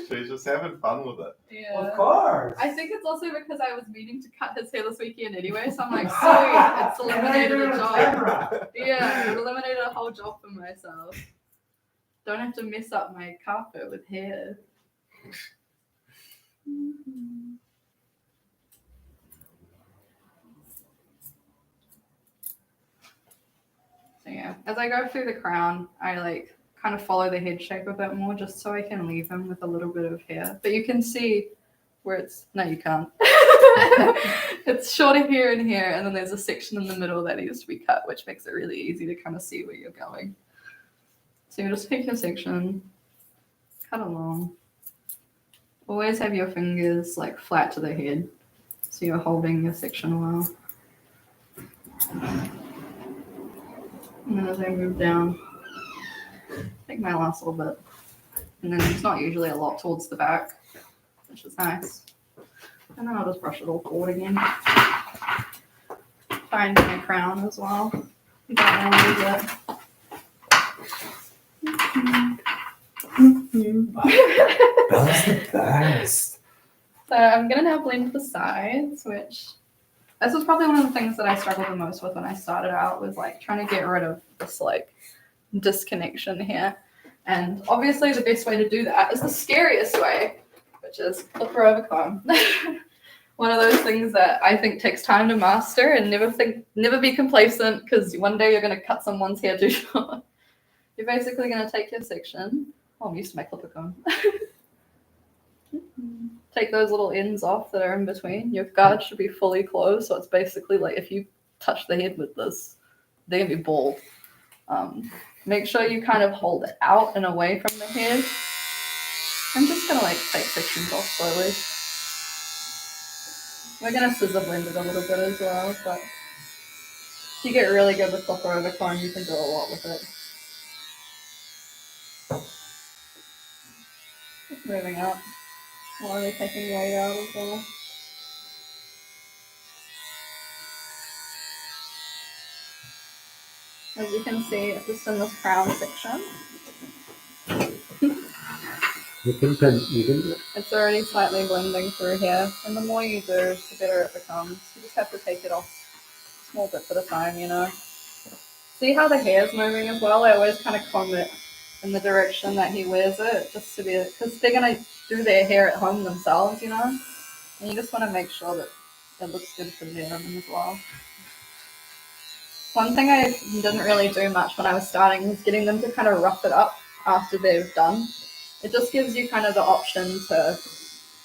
She's just having fun with it. Yeah. Of course. I think it's also because I was meaning to cut his hair this weekend anyway, so I'm like, sweet, it's eliminated a job. Yeah, it eliminated a whole job for myself. Don't have to mess up my carpet with hair. So yeah, as I go through the crown, I kind of follow the head shape a bit more just so I can leave him with a little bit of hair. But you can see where it's, no you can't. It's shorter here and here, and then there's a section in the middle that needs to be cut, which makes it really easy to kind of see where you're going. So you just pick your section, cut along. Always have your fingers flat to the head, so you're holding your section well. And then as I move down, take my last little bit. And then it's not usually a lot towards the back, which is nice. And then I'll just brush it all forward again. Find my crown as well. You don't want to lose it. Bella's the best. So I'm going to now blend the sides, which this was probably one of the things that I struggled the most with when I started out, was trying to get rid of this disconnection here. And obviously the best way to do that is the scariest way, which is flipper over comb. One of those things that I think takes time to master, and never be complacent, because one day you're going to cut someone's hair too short. You're basically going to take your section. Oh, I'm used to my clipper comb. Take those little ends off that are in between. Your guard should be fully closed, so it's basically if you touch the head with this, they're going to be bald. Make sure you kind of hold it out and away from the head. I'm just going to take sections off slowly. We're going to scissor blend it a little bit as well, but if you get really good with flipper over comb, you can do a lot with it. moving up while they're taking weight out as well. As you can see, it's just in this crown section. You can. It's already slightly blending through here, and the more you do, the better it becomes. You just have to take it off small bits at a time, you know. See how the hair's moving as well? I always kind of comb it in the direction that he wears it, just to be, because they're going to do their hair at home themselves, you know. And you just want to make sure that it looks good for them as well. One thing I didn't really do much when I was starting was getting them to kind of rough it up after they've done. It just gives you kind of the option to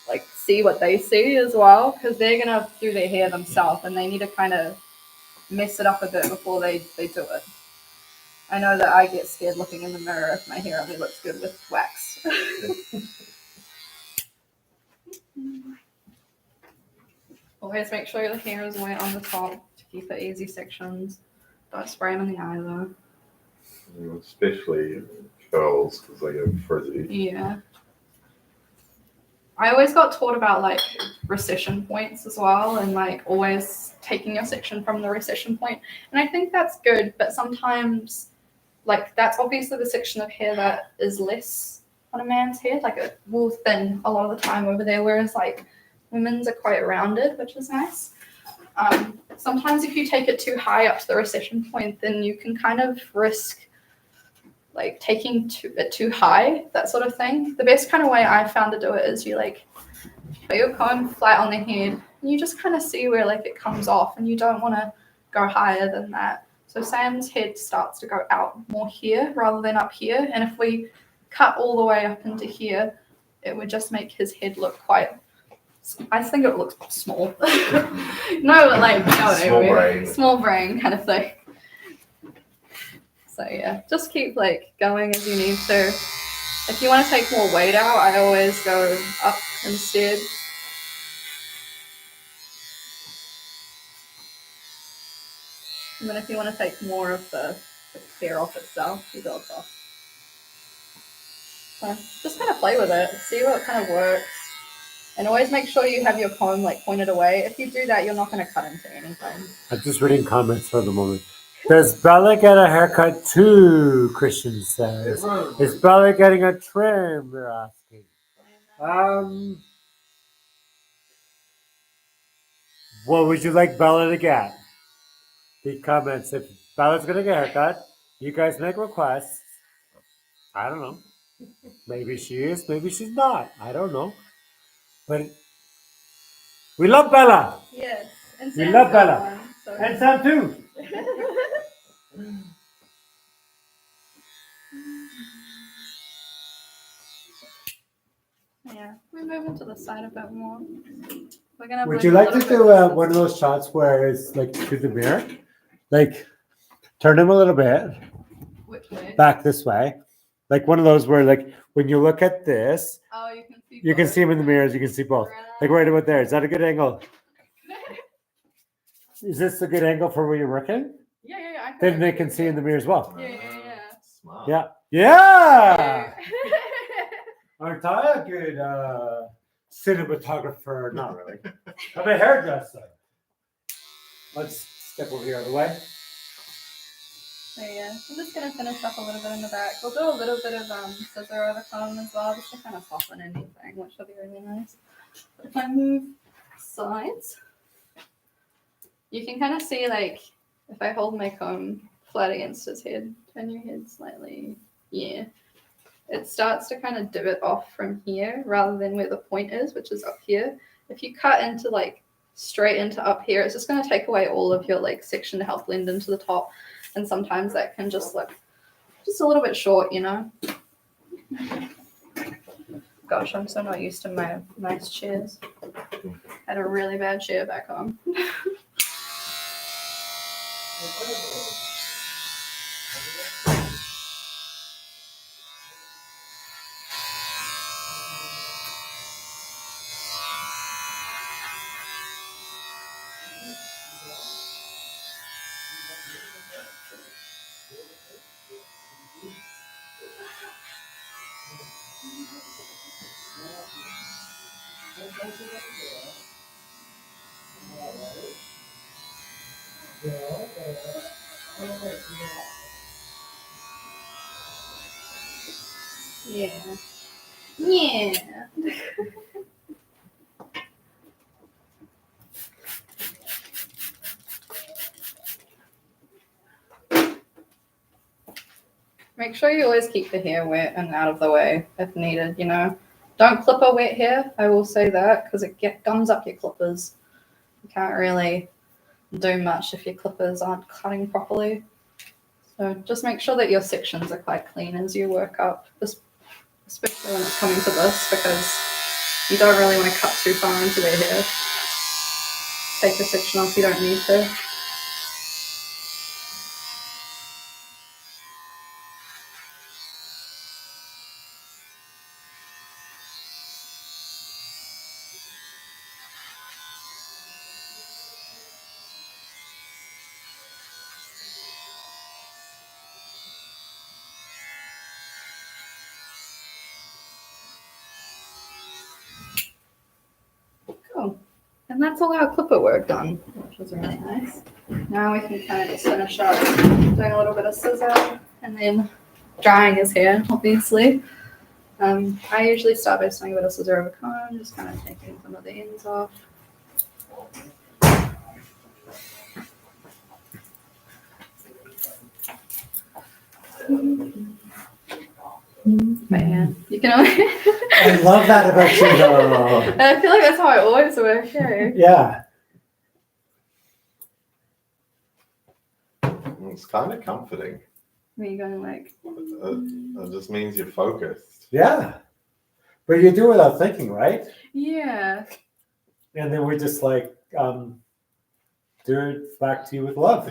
like see what they see as well, because they're going to do their hair themselves and they need to kind of mess it up a bit before they do it. I know that I get scared looking in the mirror if my hair only looks good with wax. Always make sure your hair is wet on the top to keep it easy sections. Don't spray them in the eye though. Especially curls because they go frizzy. Yeah. I always got taught about like recession points as well, and like always taking your section from the recession point. And I think that's good, but sometimes like that's obviously the section of hair that is less on a man's head. Like it will thin a lot of the time over there, whereas like women's are quite rounded, which is nice. Sometimes if you take it too high up to the recession point, then you can kind of risk like taking it too high, that sort of thing. The best kind of way I found to do it is you like put your comb flat on the head and you just kind of see where like it comes off, and you don't want to go higher than that. So Sam's head starts to go out more here rather than up here, and if we cut all the way up into here, it would just make his head look quite, I think it looks small. No, but like, you know what I mean? Small brain kind of thing. So yeah, just keep like going as you need to. If you want to take more weight out, I always go up instead. And then if you want to take more of the hair off itself, you go off. So just kind of play with it, see what kind of works. And always make sure you have your comb like pointed away. If you do that, you're not going to cut into anything. I'm just reading comments for the moment. Does Bella get a haircut too? Christian says. Is Bella getting a trim? They're asking. What would you like Bella to get? The comments. If Bella's gonna get a haircut, you guys make requests. I don't know. Maybe she is. Maybe she's not. I don't know. But we love Bella. Yes. And we love Bella. One, so. And Sam too. Yeah, we move into the side a bit more. Would you like to do one of those shots where it's like to the mirror? Like turn him a little bit. Which way? Back this way. Like one of those where like when you look at this, oh, you can see you can see him in the mirrors, you can see both. Like right about there. Is that a good angle? Is this a good angle for where you're working? Yeah. Then they can see in the mirror as well. Yeah. Smart. Yeah. Yeah. Aren't I a good cinematographer? Not really. I'm a hairdresser. Let's step over here out of the way. So yeah, I'm just going to finish up a little bit in the back. We'll do a little bit of scissor over comb as well, just to kind of soften anything, which will be really nice. But if I move sides, you can kind of see like if I hold my comb flat against his head, turn your head slightly, yeah. It starts to kind of divot off from here rather than where the point is, which is up here. If you cut into like straight into up here, it's just going to take away all of your like section to help blend into the top. And sometimes that can just look just a little bit short, you know. Gosh, I'm so not used to my nice chairs. Had a really bad chair back home. Yeah. Yeah. Make sure you always keep the hair wet and out of the way if needed, you know. Don't clip a wet hair, I will say that, because it gums up your clippers. You can't really do much if your clippers aren't cutting properly. So just make sure that your sections are quite clean as you work up, especially when it's coming to this, because you don't really want to cut too far into their hair. Take a section off you don't need to. Cool. And that's all our clipper work done, which was really nice. Now we can kind of just finish up doing a little bit of scissor and then drying his hair, obviously. I usually start by just doing a bit of scissor over comb, just kind of taking some of the ends off. But yeah, you can always I love that about you, though. I feel like that's how I always work, yeah. Yeah. It's kind of comforting. Where you going like? It just means you're focused. Yeah. But you do it without thinking, right? Yeah. And then we just like do it back to you with love.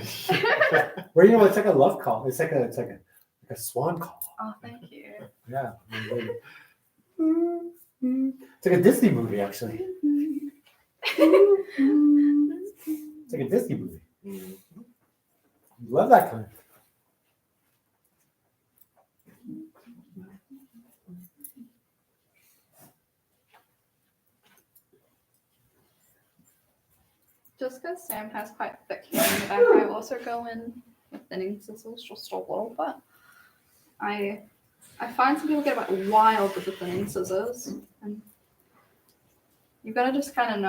Or you know, it's like a love call. It's like a swan call. Oh, thank you. Yeah. It's like a Disney movie, actually. It's like a Disney movie. Love that kind. Just because Sam has quite thick hair in the back, I also go in with thinning scissors just a little bit. I find some people get a bit wild with the thinning scissors, and you've got to just kind of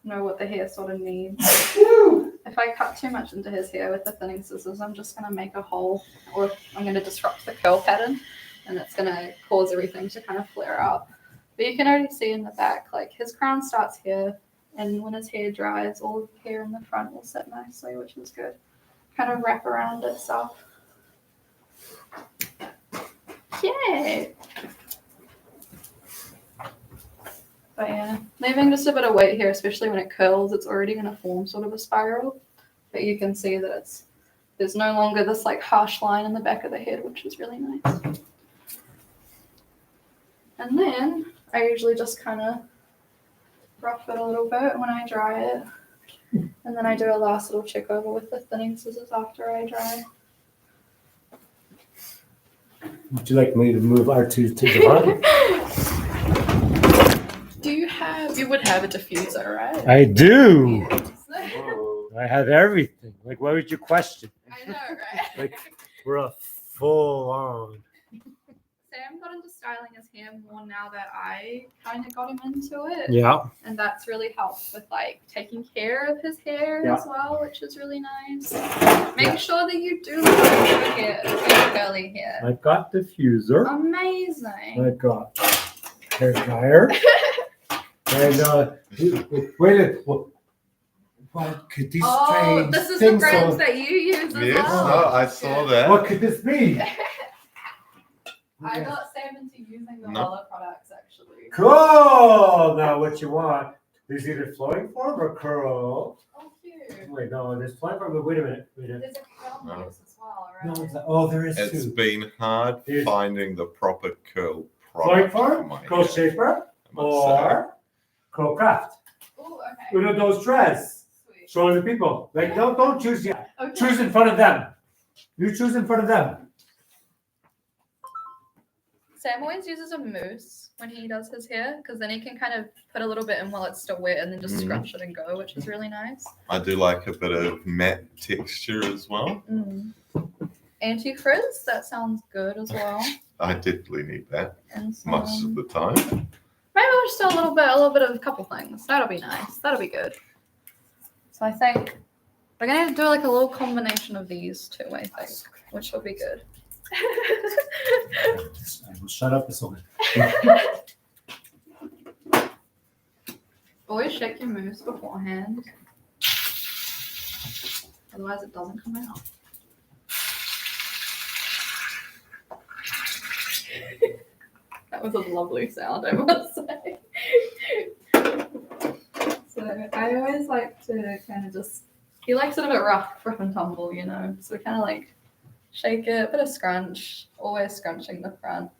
know what the hair sort of needs. If I cut too much into his hair with the thinning scissors, I'm just going to make a hole, or I'm going to disrupt the curl pattern, and it's going to cause everything to kind of flare out. But you can already see in the back, like his crown starts here, and when his hair dries, all of the hair in the front will sit nicely, which is good. Kind of wrap around itself. Yay! But yeah, leaving just a bit of weight here, especially when it curls, it's already going to form sort of a spiral. But you can see that there's no longer this like harsh line in the back of the head, which is really nice. And then I usually just kind of rough it a little bit when I dry it. And then I do a last little check over with the thinning scissors after I dry. Would you like me to move R2 to the front? You would have a diffuser, right? I do. Yes. I have everything. Like, what would you question? I know, right? Like, we're a full on. Sam got into styling his hair more now that I kind of got him into it. Yeah. And that's really helped with like taking care of his hair as well, which is really nice. Make sure that you do look at your curly hair. I've got diffuser. Amazing. I've got hair dryer. And wait, what could these strange this is the things brands that you use as Yes, well. no, I saw that. What could this be? I got Sam into using the No. Lola products actually. Cool. Now, what you want? There's either flowing form or curl. Oh, cute. Wait, no, there's flowing form. But wait a minute. There's a curl No. mousse as well, No, right? it's not. Oh, there is It's too. been hard Here's- finding the proper curl Flowing product for form, my curl hair, shaper, I must or curl craft. Oh, okay. One of those dreads. Sweet. Show the people. Like, don't choose yet. Okay. Choose in front of them. You choose in front of them. Sam always uses a mousse when he does his hair because then he can kind of put a little bit in while it's still wet and then just scrunch it and go, which is really nice. I do like a bit of matte texture as well. Anti-frizz, that sounds good as well. I definitely need that And most of the time. maybe we'll just do a little bit of a couple things. That'll be nice. That'll be good. So I think we're gonna do like a little combination of these two, I think, which will be good. Well, shut up, it's okay. Always shake your mousse beforehand. Otherwise it doesn't come out. That was a lovely sound, I must say. So I always like to kind of just, he likes it a bit rough and tumble, you know. So we kind of like shake it, a bit of scrunch, always scrunching the front.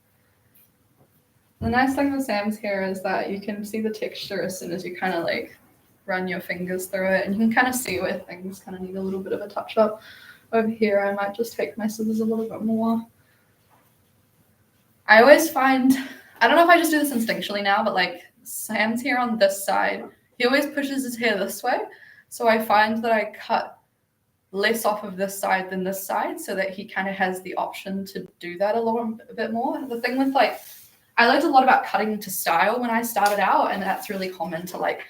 The nice thing with Sam's hair is that you can see the texture as soon as you kind of like run your fingers through it, and you can kind of see where things kind of need a little bit of a touch up. Over here, I might just take my scissors a little bit more. I always find, I don't know if I just do this instinctually now, but like Sam's hair on this side, he always pushes his hair this way. So I find that I cut less off of this side than this side so that he kind of has the option to do that a bit more. The thing with like, I learned a lot about cutting to style when I started out, and that's really common to like,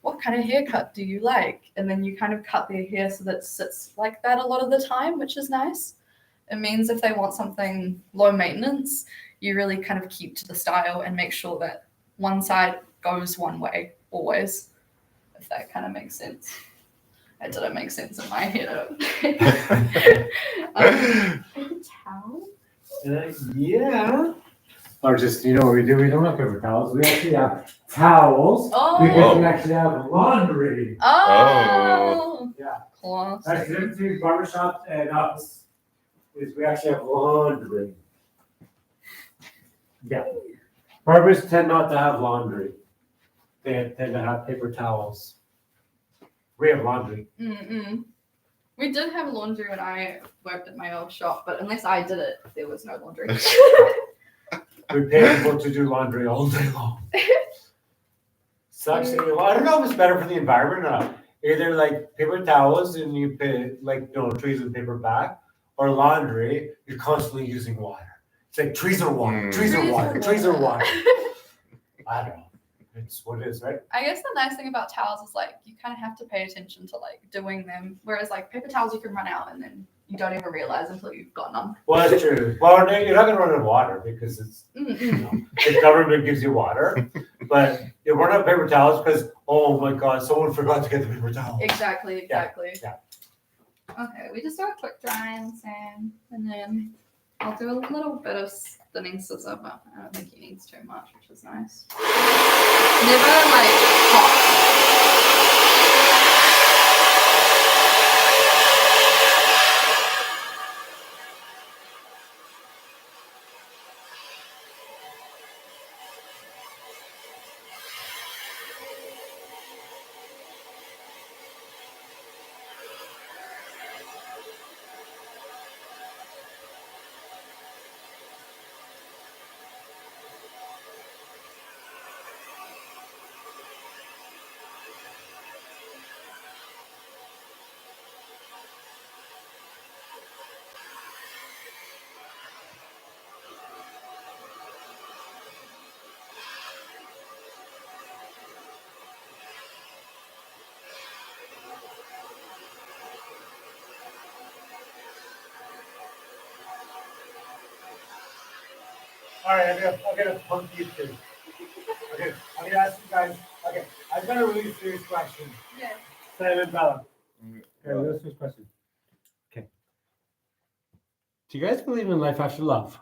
what kind of haircut do you like? And then you kind of cut their hair so that it sits like that a lot of the time, which is nice. It means if they want something low maintenance, you really kind of keep to the style and make sure that one side goes one way always, if that kind of makes sense. It didn't make sense in my head. Paper towel? Yeah. Or just, you know what we do? We don't have paper towels. We actually have towels. Oh. Because we actually have laundry. Oh. Yeah. Class. That's the difference between barbershops and us. Is we actually have laundry. Yeah. Barbers tend not to have laundry. They tend to have paper towels. We have laundry. We did have laundry when I worked at my old shop, but unless I did it, there was no laundry. We pay people to do laundry all day long. Sucks. Well, I don't know if it's better for the environment or not. Either like paper towels and you pay like trees and paper back, or laundry, you're constantly using water. It's like trees are water, trees are water, trees are water. I don't know. It's what it is, right? I guess the nice thing about towels is like you kind of have to pay attention to like doing them, whereas like paper towels you can run out and then you don't even realize until you've got none. Well, that's true. Well, you're not gonna run out of water because it's the government gives you water, but you run out of paper towels because oh my god, someone forgot to get the paper towel. Exactly. Yeah. Okay, we just do a quick dry and sand, and then I'll do a little bit of thinning scissor, but I don't think he needs too much, which is nice. Never like hot. All right, I'm gonna pump you two. Okay, I'm gonna ask you guys. Okay, I've got a really serious question. Yeah. Sam and Bella. Okay, really serious question. Okay. Do you guys believe in life after love?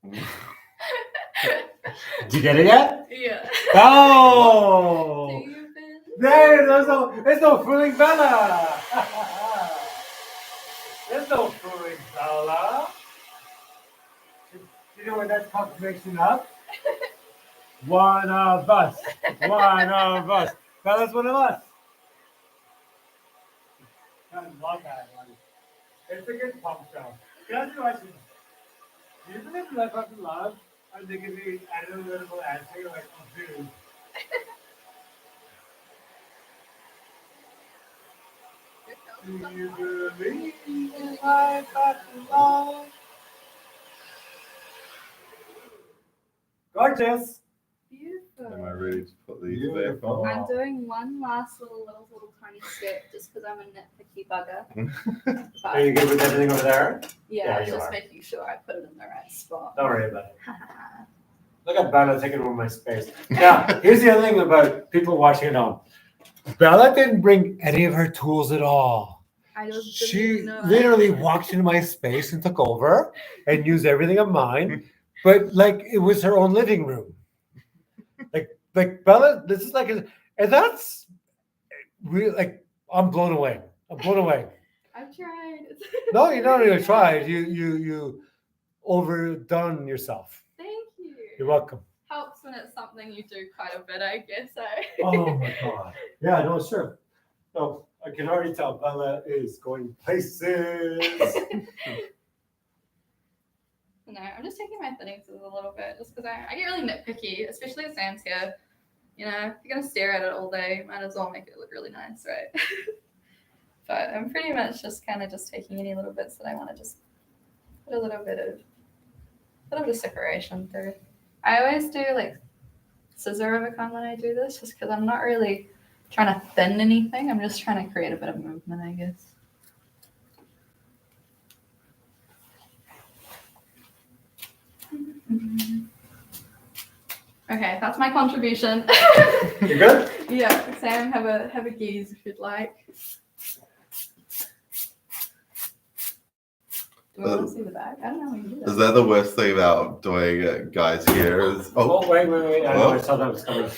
Did you get it yet? Yeah. Oh! Do you been? There's no fooling Bella. There's no fooling Bella. You know what that's confirmation of? One of us. One of us. Bella's one of us. I love that one. It's a good pump show. Can I ask you a question? Do you believe in life after love? I'm thinking maybe analytical answer like dude. Do you believe in my love? Gorgeous. Beautiful. Am I ready to put these Beautiful. back I'm doing one last little tiny step just because I'm a nitpicky bugger. on? Are you good with everything over there? Yeah, Yeah, it's you just are. making sure I put it in the right spot. Don't worry about it. Look at Bella taking over my space. Now, here's the other thing about people watching at home. Bella didn't bring any of her tools at all. I just She didn't know. literally walked into my space and took over and used everything of mine, but like it was her own living room. Like Bella, this is like, and that's really like I'm blown away. I'm blown away. I've tried. No, you don't even try. You overdone yourself. Thank you. You're welcome. Helps when it's something you do quite a bit, I guess. Oh my god. Yeah, no, sure. No, I can already tell Bella is going places. No, I'm just taking my thinning scissors a little bit just because I get really nitpicky, especially with Sam's hair. You know, if you're gonna stare at it all day, might as well make it look really nice, right? But I'm pretty much just kind of just taking any little bits that I want to just put a little bit of just separation through. I always do like scissor over comb when I do this, just because I'm not really trying to thin anything. I'm just trying to create a bit of movement, I guess. Okay, that's my contribution. You good? Yeah, Sam, have a gaze if you'd like. Do we want to see the back? I don't know how you do that. Is that the worst thing about doing guys' hair? Is Oh, wait. I know, I saw that was coming.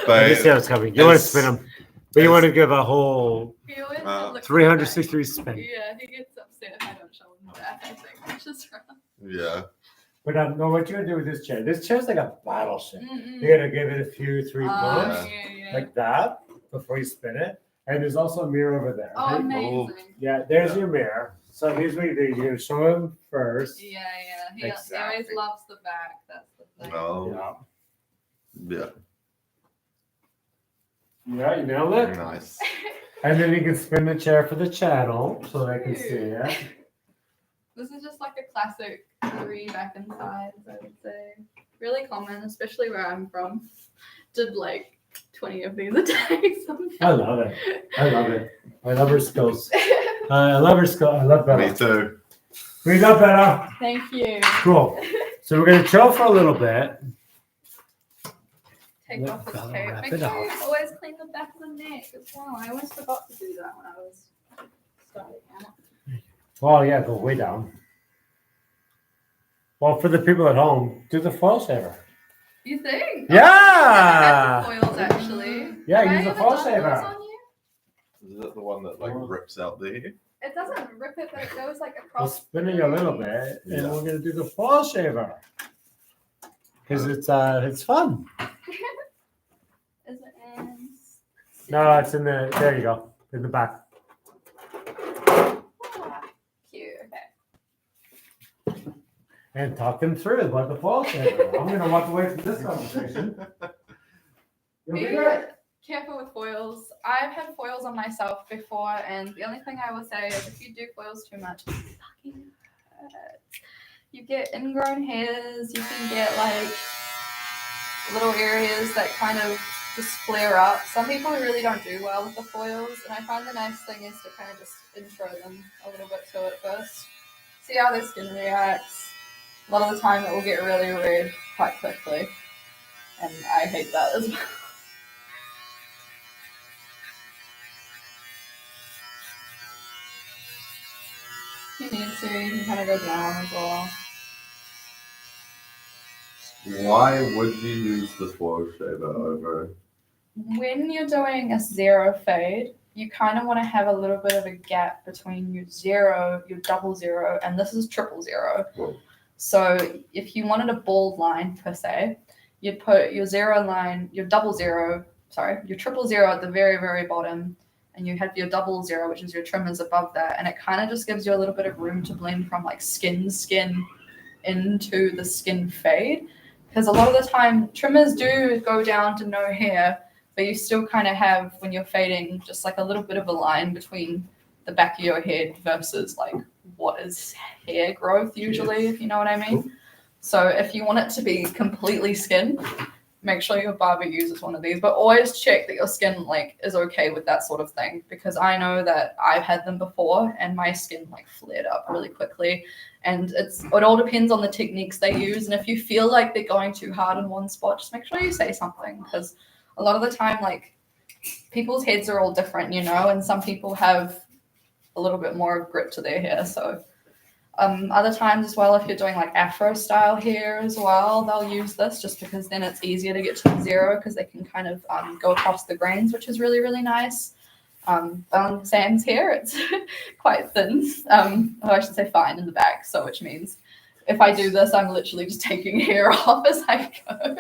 but I just see how it's coming. You want to it's- spin them, but you want to give a whole He always looks 360 spin. Yeah, he gets upset if I don't show him the back, I think, which is wrong. yeah. But no, what you're gonna do with this chair? This chair's like a battleship. Mm-mm. You're gonna give it a few, 3 bumps yeah. like that before you spin it. And there's also a mirror over there. Oh, right? amazing. Yeah, there's your mirror. So here's what you do. You're gonna show him first. Yeah. He always Exactly. loves the back. That's the thing. Oh. Yeah. Yeah, you nailed it. Nice. And then you can spin the chair for the channel so they can see it. This is just like a classic 3 back and sides, I would say. Really common, especially where I'm from. Did like 20 of these a day sometimes. I love it. I love her skills. I love her skill. I love Bella. Me too. We love Bella. Thank you. Cool. So we're gonna chill for a little bit. Take off his Bella, coat. wrap Make it sure up. you always clean the back of the neck as well. I always forgot to do that when I was starting out. Well, yeah, go way down. Well, for the people at home, do the foil saver. You think? Yeah. I have foils actually. Yeah, Have I use a ever foil done saver. those on you? Is that the one that like rips out the hair? It doesn't rip it, but it goes like We'll across. spin it a little bit, and Yeah. we're gonna do the foil saver because it's fun. Is it in? No, it's in the. There you go, in the back. Ah, cute. Okay. And talk them through about the foil saver. I'm gonna walk away from this conversation. You'll be Be good. careful with foils. I've had foils on myself before, and the only thing I will say is if you do foils too much, it fucking hurts. You get ingrown hairs. You can get like little areas that kind of just flare up. Some people really don't do well with the foils, and I find the nice thing is to kind of just intro them a little bit to it first. See how their skin reacts. A lot of the time it will get really red quite quickly, and I hate that as well. You need to, you can kind of go down as well. Why would you use the foil shaver over? When you're doing a zero fade, you kind of want to have a little bit of a gap between your zero, your double zero, and this is triple zero. Whoa. So if you wanted a bald line per se, you'd put your zero line, your double zero, your triple zero at the very, very bottom, and you have your double zero, which is your trimmers above that, and it kind of just gives you a little bit of room to blend from like skin into the skin fade. Because a lot of the time, trimmers do go down to no hair, but you still kind of have, when you're fading, just like a little bit of a line between the back of your head versus like what is hair growth usually, if you know what I mean. So if you want it to be completely skin, make sure your barber uses one of these, but always check that your skin like is okay with that sort of thing, because I know that I've had them before and my skin like flared up really quickly, and it all depends on the techniques they use. And if you feel like they're going too hard in one spot, just make sure you say something, because a lot of the time like people's heads are all different, you know, and some people have a little bit more grip to their hair. So other times as well, if you're doing like Afro style hair as well, they'll use this just because then it's easier to get to the zero, because they can kind of go across the grains, which is really, really nice. On Sam's hair, it's quite thin. I should say fine in the back. So which means if I do this, I'm literally just taking hair off as I go.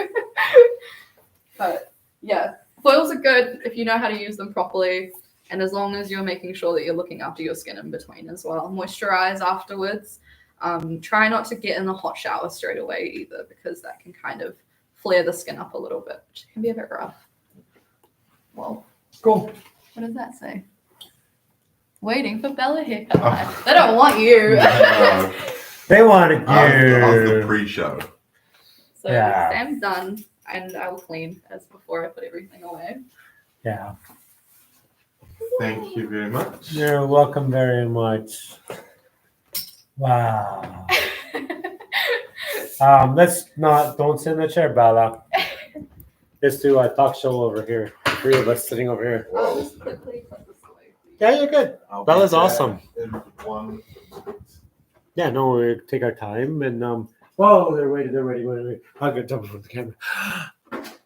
But yeah, foils are good if you know how to use them properly. And as long as you're making sure that you're looking after your skin in between as well. Moisturize afterwards. Try not to get in the hot shower straight away either, because that can kind of flare the skin up a little bit, which can be a bit rough. Well, Cool. what does that say? Waiting for Bella haircut time. They don't want you. No, They wanted after the you. pre-show. So Yeah. Sam's done, and I will clean as before I put everything away. Yeah. Thank you very much. You're welcome very much. Wow. Don't sit in the chair, Bella. Let's do a talk show over here. 3 of us sitting over here. I'll just quickly put this away. Yeah, you're good. I'll Bella's be back awesome. in 1 Yeah, no, we take our time and whoa, they're waiting. I'm gonna jump from the camera.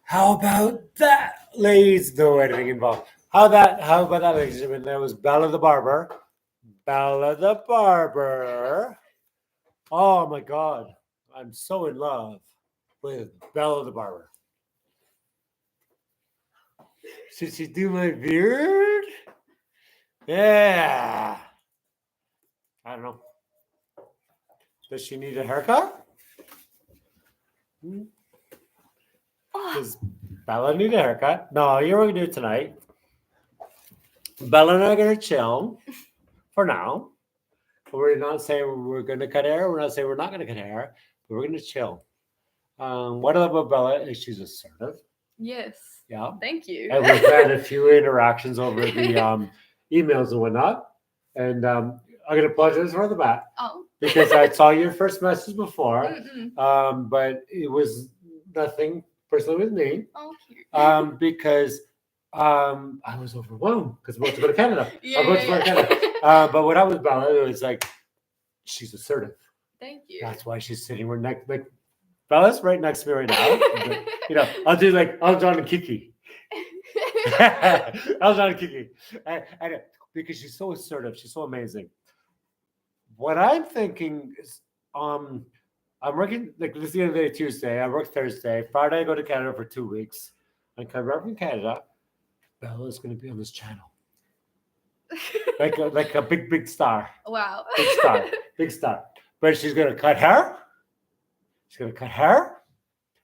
How about that, ladies? No editing involved. How about that, ladies and gentlemen? That was Bella the Barber. Bella the Barber. Oh my God. I'm so in love with Bella the Barber. Should she do my beard? Yeah. I don't know. Does she need a haircut? Does Bella need a haircut? No, you're going to do it tonight. Bella and I are going to chill for now. We're not saying we're going to cut hair. We're not saying we're not going to cut hair. But we're going to chill. What I love about Bella is she's assertive. Yes. Yeah. Thank you. And we've had a few interactions over the emails and whatnot. And I'm going to apologize for the bat. Oh. Because I saw your first message before. Mm-mm. But it was nothing personally with me. Oh, cute. Because I was overwhelmed because we're about to go to Canada. Yeah, I'm about to go to Canada. But what I was Bella, it was like, she's assertive. Thank you. That's why she's sitting right next. Like Bella's right next to me right now. But, you know, I'll do like John and Kiki. John and Kiki, and because she's so assertive, she's so amazing. What I'm thinking is, I'm working like this is the end of the day Tuesday. I work Thursday. Friday I go to Canada for 2 weeks. I come back from Canada. Bella's going to be on this channel, like a big star. Wow. Big star. But she's going to cut hair. She's going to cut hair.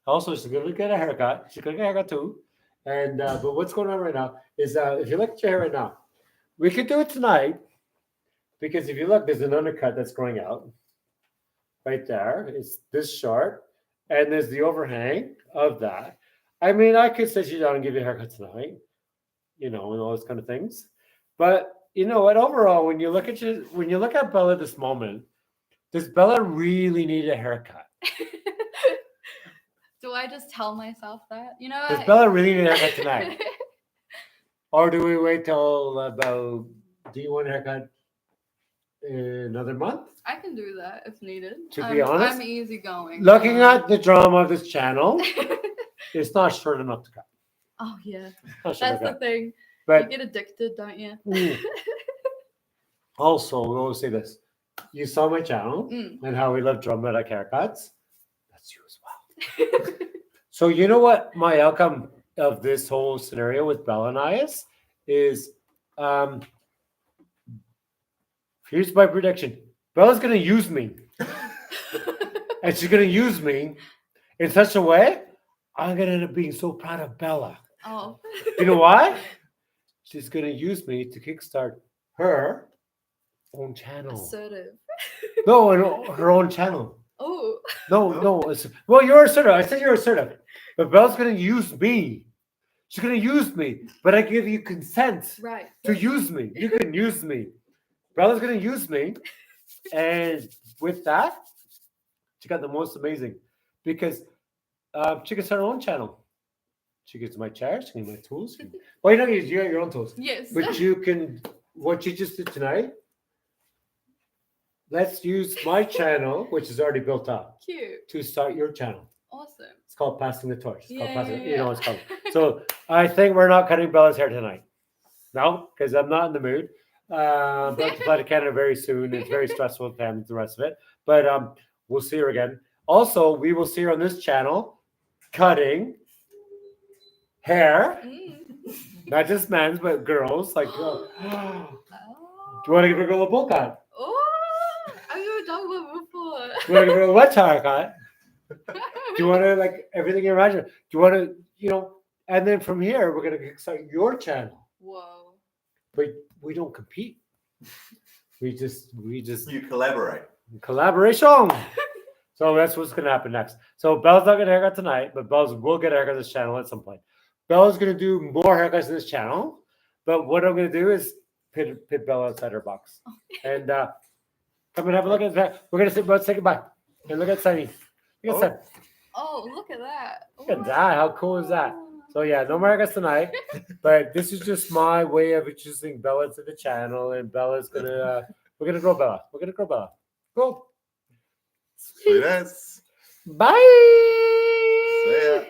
Also, she's going to get a haircut. She's going to get a haircut too. And but what's going on right now is if you look at your hair right now, we could do it tonight because if you look, there's an undercut that's growing out right there. It's this short, and there's the overhang of that. I mean, I could sit you down and give you a haircut tonight, you know, and all those kind of things. But you know what? Overall, when you look at Bella this moment, does Bella really need a haircut? Do I just tell myself that? You know, Does Bella really need a haircut tonight? Or do we wait till about, do you want a haircut in another month? I can do that if needed. To be honest, I'm easygoing. Looking at the drama of this channel, it's not short enough to cut. Oh, yeah. Not short That's enough the to cut. thing. But You get addicted, don't you? Also, we always say this. You saw my channel and how we love dramatic haircuts. That's you as well. So you know what my outcome of this whole scenario with Bella and I is here's my prediction. Bella's gonna use me. And she's gonna use me in such a way, I'm gonna end up being so proud of Bella. Oh. You know why? She's gonna use me to kickstart her own channel. Assertive. No, her own channel. Oh. No. Well, you're assertive. I said you're assertive. But Bella's going to use me. She's going to use me. But I give you consent Right. to use me. You can use me. Bella's going to use me. And with that, she got the most amazing. Because she can start her own channel. She gets my chair. She gets my tools. Well, you got your own tools. Yes. But you can, what you just did tonight, let's use my channel, which is already built up, Cute. to start your channel. Awesome. It's called passing the torch. It's called passing. Yeah. You know what it's called. So I think we're not cutting Bella's hair tonight. No, because I'm not in the mood. But to fly to Canada very soon. It's very stressful with family and the rest of it. But we'll see her again. Also, we will see her on this channel cutting hair, not just men's, but girls. Like, do you want to give her a girl a bowl cut? Oh, I've done one before. Do you want to give her a wet haircut? Do you want to, like, everything you imagine? Do you want to, and then from here, we're going to start your channel. Whoa. But we don't compete. We just You collaborate. collaboration. So that's what's going to happen next. So Bella's not going to haircut tonight, but Bella's will get a haircut on this channel at some point. Bella's going to do more haircuts in this channel, but what I'm going to do is pit Bella outside her box. And come and have a look at that. We're going to say goodbye. And look at Sunny. Look at Sunny. Oh, look at that. Look at that. How cool is that? So yeah, no more haircuts tonight. But this is just my way of introducing Bella to the channel. And Bella's going to, we're going to grow Bella. We're going to grow Bella. Cool. Sweet as. Bye. See ya.